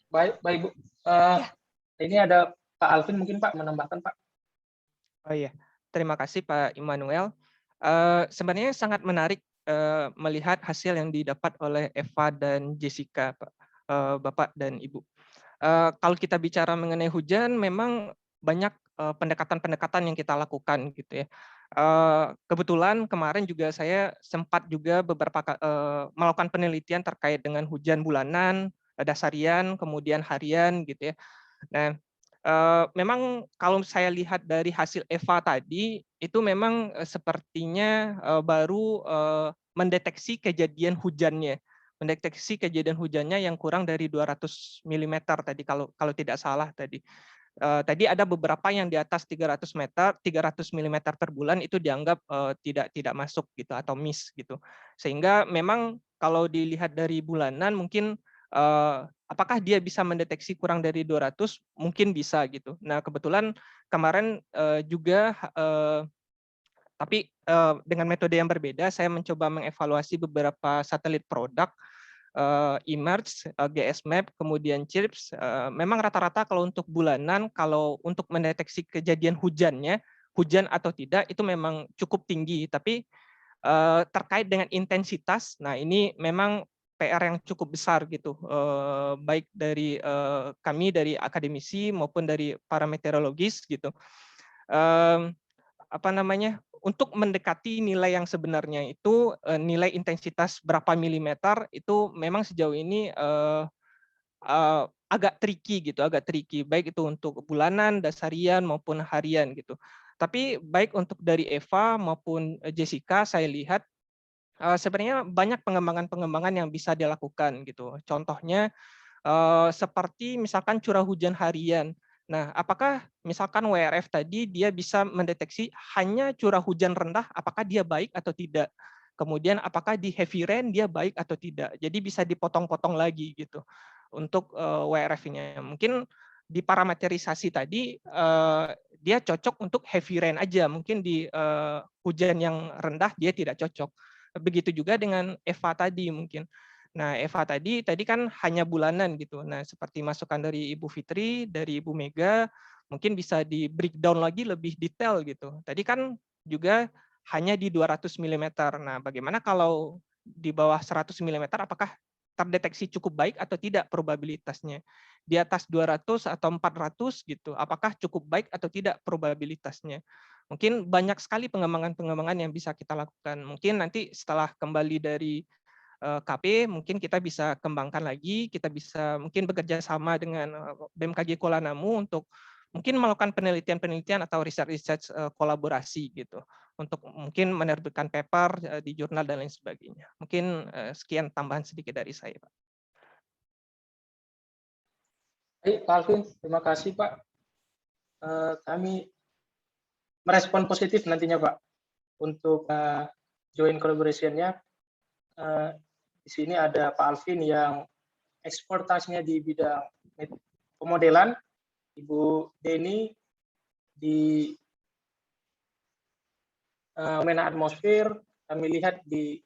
S1: Baik, Bu. Ini ada Pak Alvin, mungkin Pak menambahkan, Pak.
S4: Oh iya, terima kasih Pak Immanuel. Sebenarnya sangat menarik melihat hasil yang didapat oleh Eva dan Jessica, Pak, Bapak dan Ibu. Kalau kita bicara mengenai hujan, memang banyak pendekatan-pendekatan yang kita lakukan gitu ya. Kebetulan kemarin juga saya sempat juga melakukan penelitian terkait dengan hujan bulanan, dasarian, kemudian harian gitu ya. Nah, memang kalau saya lihat dari hasil Eva tadi, itu memang sepertinya baru mendeteksi kejadian hujannya. Mendeteksi kejadian hujannya yang kurang dari 200 mm tadi, kalau tidak salah tadi. Tadi ada beberapa yang di atas 300 mm per bulan itu dianggap tidak masuk gitu atau miss gitu. Sehingga memang kalau dilihat dari bulanan mungkin apakah dia bisa mendeteksi kurang dari 200? Mungkin bisa gitu. Nah, kebetulan kemarin juga tapi dengan metode yang berbeda, saya mencoba mengevaluasi beberapa satelit produk, eMERGE, GSMAP, kemudian CHIRPS. Memang rata-rata kalau untuk bulanan, kalau untuk mendeteksi kejadian hujannya, hujan atau tidak, itu memang cukup tinggi. Tapi terkait dengan intensitas, nah ini memang PR yang cukup besar gitu, baik dari kami dari akademisi maupun dari para meteorologis gitu. Untuk mendekati nilai yang sebenarnya itu nilai intensitas berapa milimeter itu memang sejauh ini agak tricky gitu, baik itu untuk bulanan, dasarian maupun harian gitu. Tapi baik untuk dari Eva maupun Jessica saya lihat sebenarnya banyak pengembangan-pengembangan yang bisa dilakukan gitu. Contohnya seperti misalkan curah hujan harian. Nah, apakah misalkan WRF tadi dia bisa mendeteksi hanya curah hujan rendah, apakah dia baik atau tidak? Kemudian apakah di heavy rain dia baik atau tidak? Jadi bisa dipotong-potong lagi gitu untuk WRF-nya. Mungkin di parameterisasi tadi dia cocok untuk heavy rain aja. Mungkin di hujan yang rendah dia tidak cocok. Begitu juga dengan Eva tadi mungkin. Nah, Eva tadi kan hanya bulanan gitu. Nah, seperti masukan dari Ibu Fitri, dari Ibu Mega, mungkin bisa di breakdown lagi lebih detail gitu. Tadi kan juga hanya di 200 mm. Nah, bagaimana kalau di bawah 100 mm apakah terdeteksi cukup baik atau tidak probabilitasnya? Di atas 200 atau 400 gitu, apakah cukup baik atau tidak probabilitasnya? Mungkin banyak sekali pengembangan-pengembangan yang bisa kita lakukan. Mungkin nanti setelah kembali dari KP mungkin kita bisa kembangkan lagi, kita bisa mungkin bekerja sama dengan BMKG Kuala Namu untuk mungkin melakukan penelitian-penelitian atau research kolaborasi gitu untuk mungkin menerbitkan paper di jurnal dan lain sebagainya. Mungkin sekian tambahan sedikit dari saya, Pak.
S1: Baik, Pak Alvin, terima kasih Pak. Kami merespon positif nantinya Pak untuk join collaboration-nya. Di sini ada Pak Alvin yang ekspertasnya di bidang pemodelan, Ibu Deni di fenomena atmosfer. Kami lihat di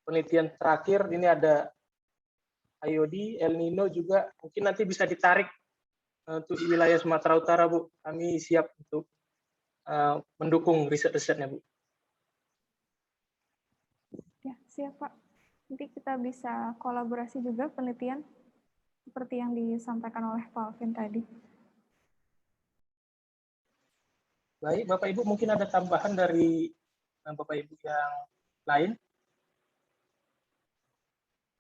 S1: penelitian terakhir ini ada IOD, El Nino juga mungkin nanti bisa ditarik untuk di wilayah Sumatera Utara, Bu. Kami siap untuk mendukung riset-risetnya, Bu.
S8: Ya, siap Pak. Nanti kita bisa kolaborasi juga penelitian seperti yang disampaikan oleh Pak Alvin tadi.
S1: Baik, Bapak Ibu, mungkin ada tambahan dari Bapak Ibu yang lain?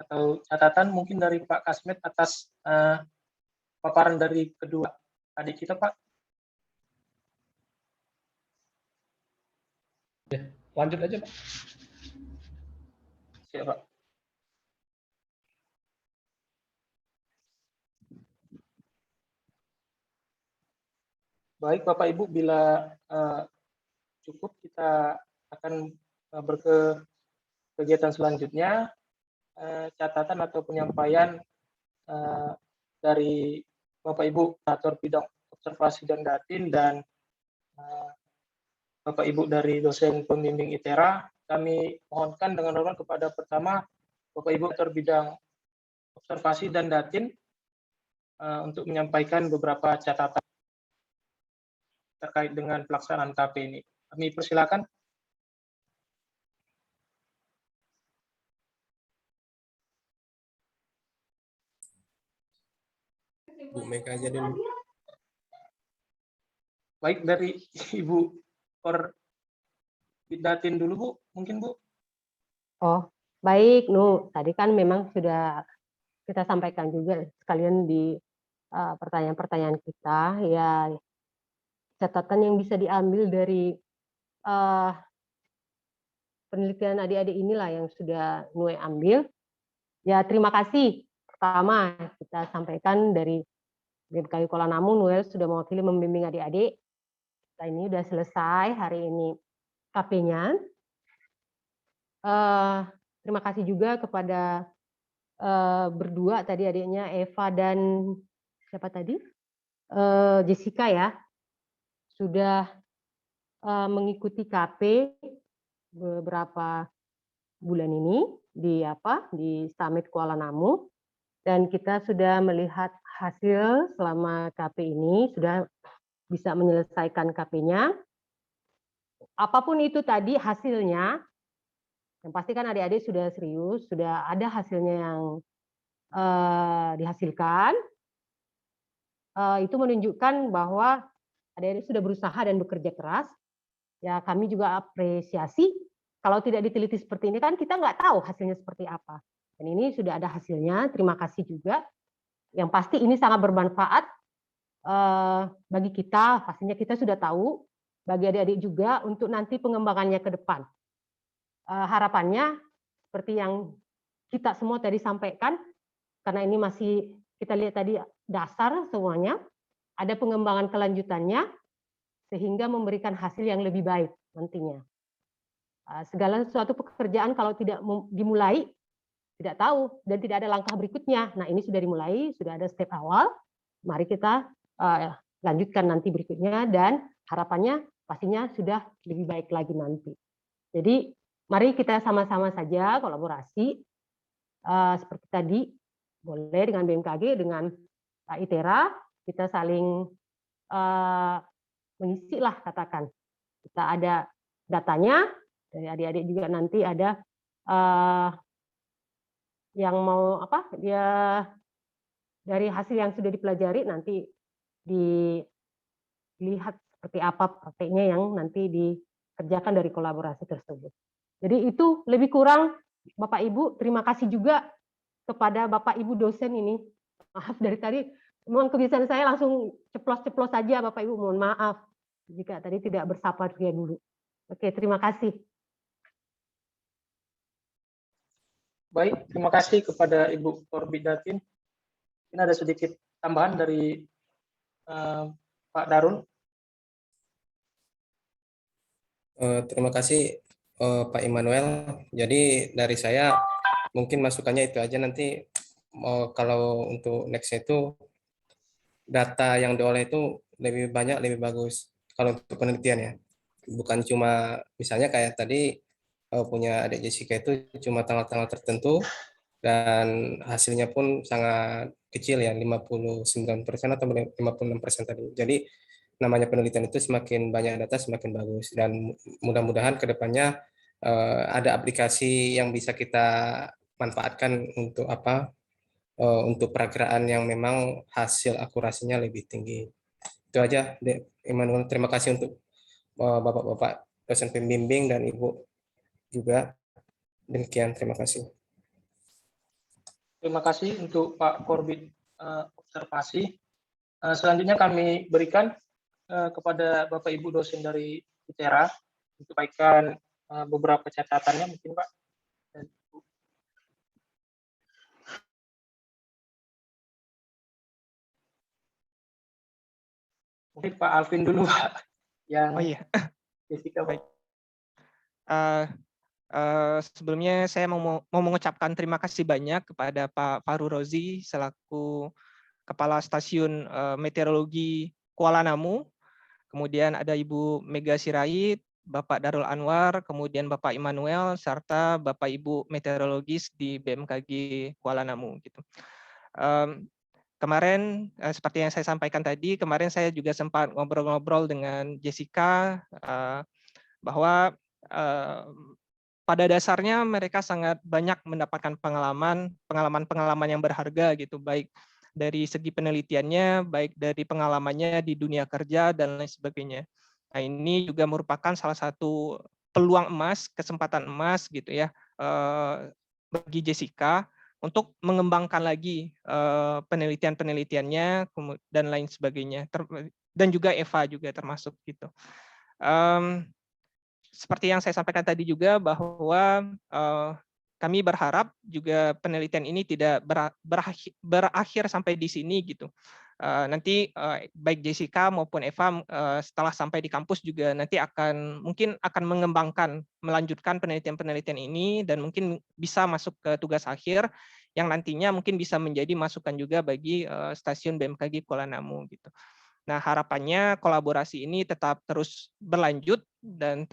S1: Atau catatan mungkin dari Pak Kasmet atas paparan dari kedua adik kita, Pak?
S2: Lanjut aja, Pak.
S1: Siap, Pak. Baik, Bapak Ibu, bila cukup kita akan kegiatan selanjutnya, catatan atau penyampaian dari Bapak Ibu Koordinator Bidang Observasi dan Datin dan Bapak Ibu dari dosen pembimbing ITERA. Kami mohonkan dengan hormat kepada pertama Bapak Ibu Koordinator Bidang Observasi dan Datin untuk menyampaikan beberapa catatan terkait dengan pelaksanaan KP ini. Kami persilakan.
S9: Bu Mega aja dulu.
S1: Baik, dari Ibu Datin dulu, Bu. Mungkin, Bu.
S5: Oh, baik, Nu. Tadi kan memang sudah kita sampaikan juga sekalian di pertanyaan-pertanyaan kita, ya catatan yang bisa diambil dari penelitian adik-adik inilah yang sudah Nue ambil. Ya, terima kasih. Pertama, kita sampaikan dari BMKG Kuala Namu, Noel sudah mewakili membimbing adik-adik. Nah, ini sudah selesai hari ini KP-nya. Terima kasih juga kepada berdua tadi adiknya Eva dan siapa tadi? Jessica ya. Sudah mengikuti KP beberapa bulan ini di Summit Kuala Namu, dan kita sudah melihat hasil selama KP ini, sudah bisa menyelesaikan KP-nya. Apapun itu tadi hasilnya, yang pasti kan adik-adik sudah serius, sudah ada hasilnya yang dihasilkan. Itu menunjukkan bahwa adik-adik sudah berusaha dan bekerja keras. Ya, kami juga apresiasi. Kalau tidak diteliti seperti ini kan kita nggak tahu hasilnya seperti apa. Dan ini sudah ada hasilnya. Terima kasih juga. Yang pasti ini sangat bermanfaat bagi kita. Pastinya kita sudah tahu. Bagi adik-adik juga untuk nanti pengembangannya ke depan. Harapannya seperti yang kita semua tadi sampaikan, karena ini masih kita lihat tadi dasar semuanya, ada pengembangan kelanjutannya sehingga memberikan hasil yang lebih baik nantinya. Segala sesuatu pekerjaan kalau tidak dimulai, tidak tahu dan tidak ada langkah berikutnya. Nah, ini sudah dimulai, sudah ada step awal. Mari kita lanjutkan nanti berikutnya, dan harapannya pastinya sudah lebih baik lagi nanti. Jadi mari kita sama-sama saja kolaborasi seperti tadi, boleh dengan BMKG, dengan ITERA, kita saling mengisi lah katakan. Kita ada datanya, dari adik-adik juga nanti ada yang mau dia dari hasil yang sudah dipelajari nanti dilihat seperti apa prakteknya yang nanti dikerjakan dari kolaborasi tersebut. Jadi itu lebih kurang Bapak Ibu, terima kasih juga kepada Bapak Ibu dosen ini. Maaf dari tadi, memang kebiasaan saya langsung ceplos-ceplos saja Bapak Ibu, mohon maaf jika tadi tidak bersapa dia dulu. Oke, terima kasih.
S1: Baik, terima kasih kepada Ibu Korbidatin. Ini ada sedikit tambahan dari Pak Darul.
S9: Terima kasih Pak Immanuel. Jadi dari saya mungkin masukannya itu aja, nanti kalau untuk next itu data yang diolah itu lebih banyak, lebih bagus kalau untuk penelitian ya. bukan cuma misalnya kayak tadi punya adik Jessica itu cuma tanggal-tanggal tertentu dan hasilnya pun sangat kecil ya, 59% atau 56% tadi. Jadi namanya penelitian itu semakin banyak data semakin bagus, dan mudah-mudahan kedepannya ada aplikasi yang bisa kita manfaatkan untuk apa, untuk perakiraan yang memang hasil akurasinya lebih tinggi. Itu aja, Dek Immanuel. Terima kasih untuk Bapak-Bapak dosen pembimbing dan Ibu juga. Demikian, terima kasih.
S1: Terima kasih untuk Pak Korbit observasi. Selanjutnya kami berikan kepada Bapak Ibu dosen dari ITERA untuk menyampaikan beberapa catatannya mungkin Pak. Mungkin Pak Alvin dulu Pak. Yang
S4: Oh iya.
S1: Jessica Pak.
S4: Baik. Sebelumnya saya mau mengucapkan terima kasih banyak kepada Pak Faru Rozi selaku Kepala Stasiun Meteorologi Kuala Namu, kemudian ada Ibu Mega Sirait, Bapak Darul Anwar, kemudian Bapak Immanuel, serta Bapak Ibu meteorologis di BMKG Kuala Namu. Gitu. Kemarin seperti yang saya sampaikan tadi, kemarin saya juga sempat ngobrol-ngobrol dengan Jessica bahwa pada dasarnya mereka sangat banyak mendapatkan pengalaman yang berharga gitu, baik dari segi penelitiannya, baik dari pengalamannya di dunia kerja dan lain sebagainya. Nah, ini juga merupakan salah satu peluang emas, kesempatan emas gitu ya bagi Jessica untuk mengembangkan lagi penelitiannya dan lain sebagainya, dan juga Eva juga termasuk gitu. Seperti yang saya sampaikan tadi juga bahwa kami berharap juga penelitian ini tidak berakhir sampai di sini gitu. Nanti baik Jessica maupun Eva setelah sampai di kampus juga nanti mungkin akan mengembangkan, melanjutkan penelitian ini dan mungkin bisa masuk ke tugas akhir yang nantinya mungkin bisa menjadi masukan juga bagi stasiun BMKG Kuala Namu gitu. Nah, harapannya kolaborasi ini tetap terus berlanjut dan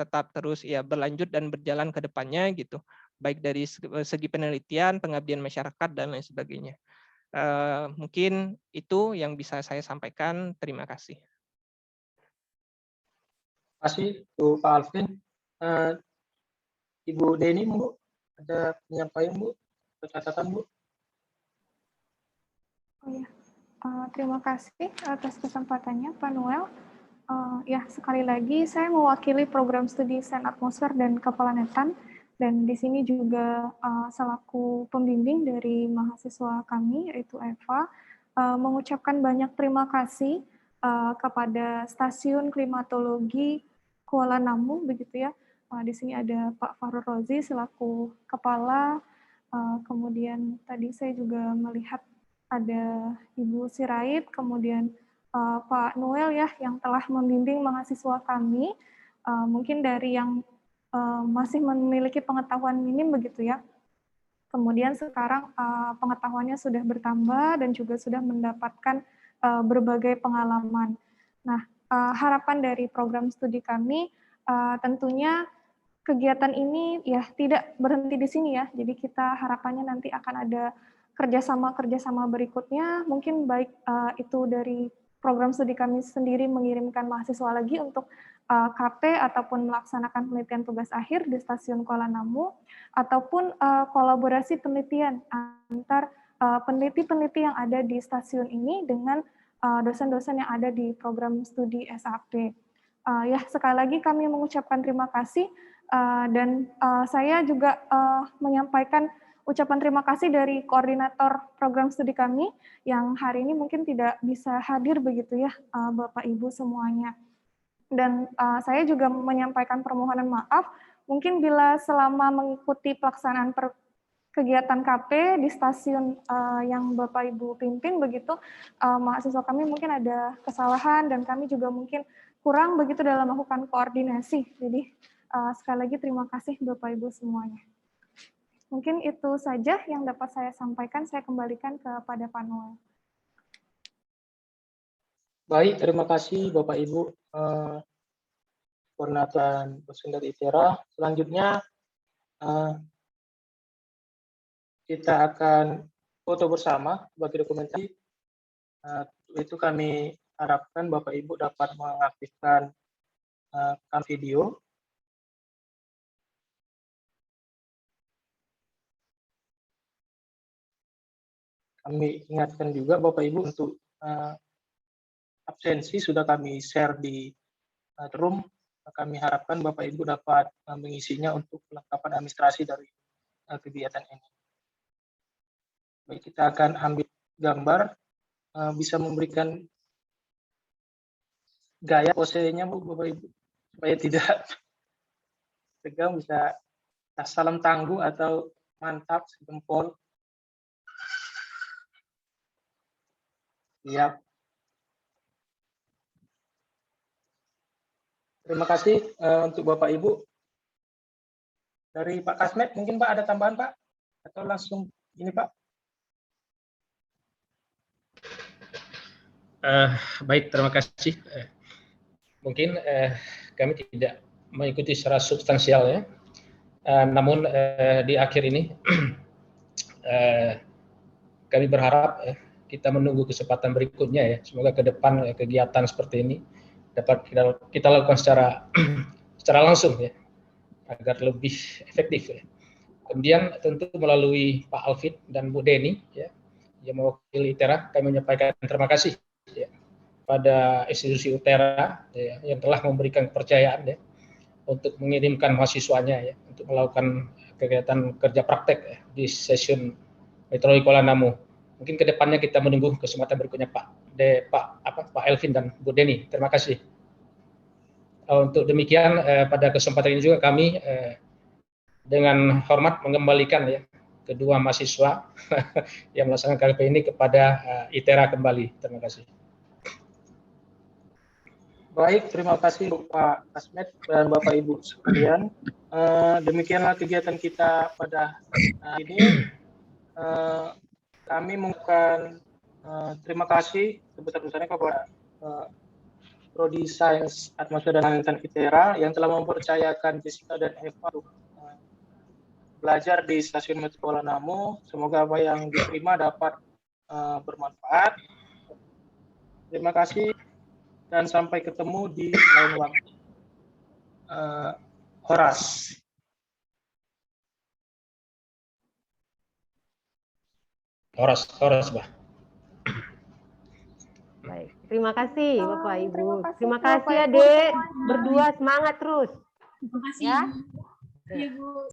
S4: berlanjut dan berjalan ke depannya gitu, baik dari segi penelitian, pengabdian masyarakat dan lain sebagainya. Mungkin itu yang bisa saya sampaikan. Terima kasih.
S1: Terima kasih Pak Alvin. Ibu Deni, Bu, ada penyampaian Bu, catatan Bu?
S8: Oh ya. Terima kasih atas kesempatannya, Pak Noel. Ya, sekali lagi saya mewakili program studi Sains Atmosfer dan Keplanetan, dan di sini juga selaku pembimbing dari mahasiswa kami, yaitu Eva, mengucapkan banyak terima kasih kepada Stasiun Klimatologi Kuala Namu, begitu ya. Di sini ada Pak Faru Rozi selaku kepala, kemudian tadi saya juga melihat ada Ibu Sirait, kemudian Pak Noel ya yang telah membimbing mahasiswa kami, mungkin dari yang masih memiliki pengetahuan minim begitu ya. Kemudian sekarang pengetahuannya sudah bertambah dan juga sudah mendapatkan berbagai pengalaman. Nah, harapan dari program studi kami tentunya kegiatan ini ya tidak berhenti di sini ya. Jadi kita harapannya nanti akan ada kerjasama berikutnya, mungkin baik itu dari program studi kami sendiri mengirimkan mahasiswa lagi untuk KP ataupun melaksanakan penelitian tugas akhir di Stasiun Kuala Namu, ataupun kolaborasi penelitian antar peneliti-peneliti yang ada di stasiun ini dengan dosen-dosen yang ada di program studi SAP. Ya, sekali lagi kami mengucapkan terima kasih dan saya juga menyampaikan ucapan terima kasih dari koordinator program studi kami yang hari ini mungkin tidak bisa hadir begitu ya, Bapak Ibu semuanya. Dan saya juga menyampaikan permohonan maaf, mungkin bila selama mengikuti pelaksanaan kegiatan KP di stasiun yang Bapak Ibu pimpin begitu, mahasiswa kami mungkin ada kesalahan dan kami juga mungkin kurang begitu dalam melakukan koordinasi. Jadi sekali lagi terima kasih Bapak Ibu semuanya. Mungkin itu saja yang dapat saya sampaikan. Saya kembalikan kepada Pak Noel.
S1: Baik, terima kasih Bapak Ibu. koordinator dosen dari ITERA. Selanjutnya kita akan foto bersama sebagai dokumentasi. Itu kami harapkan Bapak Ibu dapat mengaktifkan video. Kami ingatkan juga Bapak Ibu untuk absensi sudah kami share di room. Kami harapkan Bapak Ibu dapat mengisinya untuk kelengkapan administrasi dari kegiatan ini. Baik, kita akan ambil gambar, bisa memberikan gaya posenya Bu, Bapak Ibu, supaya tidak tegang, bisa salam tangguh atau mantap jempol. Siap. Terima kasih untuk Bapak Ibu. Dari Pak Kasmet, mungkin Pak ada tambahan Pak? Atau langsung ini Pak?
S2: Baik, terima kasih. Mungkin kami tidak mengikuti secara substansial ya. Namun di akhir ini kami berharap kita menunggu kesempatan berikutnya ya. Semoga ke depan kegiatan seperti ini dapat kita lakukan secara langsung ya, agar lebih efektif ya. Kemudian tentu melalui Pak Alvin dan Bu Deni ya, yang mewakili ITERA, kami menyampaikan terima kasih ya, pada institusi ITERA ya, yang telah memberikan kepercayaan ya, untuk mengirimkan mahasiswanya ya, untuk melakukan kegiatan kerja praktek ya, di stasiun Meteorologi Kuala Namu. Mungkin kedepannya kita menunggu kesempatan berikutnya Pak Elvin dan Bu Deni. Terima kasih. Untuk demikian pada kesempatan ini juga kami dengan hormat mengembalikan ya kedua mahasiswa yang melaksanakan KKP ini kepada ITERA kembali. Terima kasih.
S1: Baik, terima kasih Pak Kasmet dan Bapak Ibu sekalian. Demikianlah kegiatan kita pada hari ini. Kami mengucapkan terima kasih sebesar-besarnya kepada Prodi Sains Atmosfer dan Angin ITERA yang telah mempercayakan Jessica dan Eva untuk belajar di Stasiun Metro Kuala Namu. Semoga apa yang diterima dapat bermanfaat. Terima kasih dan sampai ketemu di lain waktu. Horas.
S2: Horas, Bah.
S5: Baik, terima kasih Bapak Ibu.
S8: Terima
S5: Terima
S8: kasih,
S5: kasih
S8: Bapak Ibu
S5: Adik,
S8: semuanya.
S5: berdua semangat terus.
S6: Terima kasih.
S5: Ya.
S6: Iya, Bu.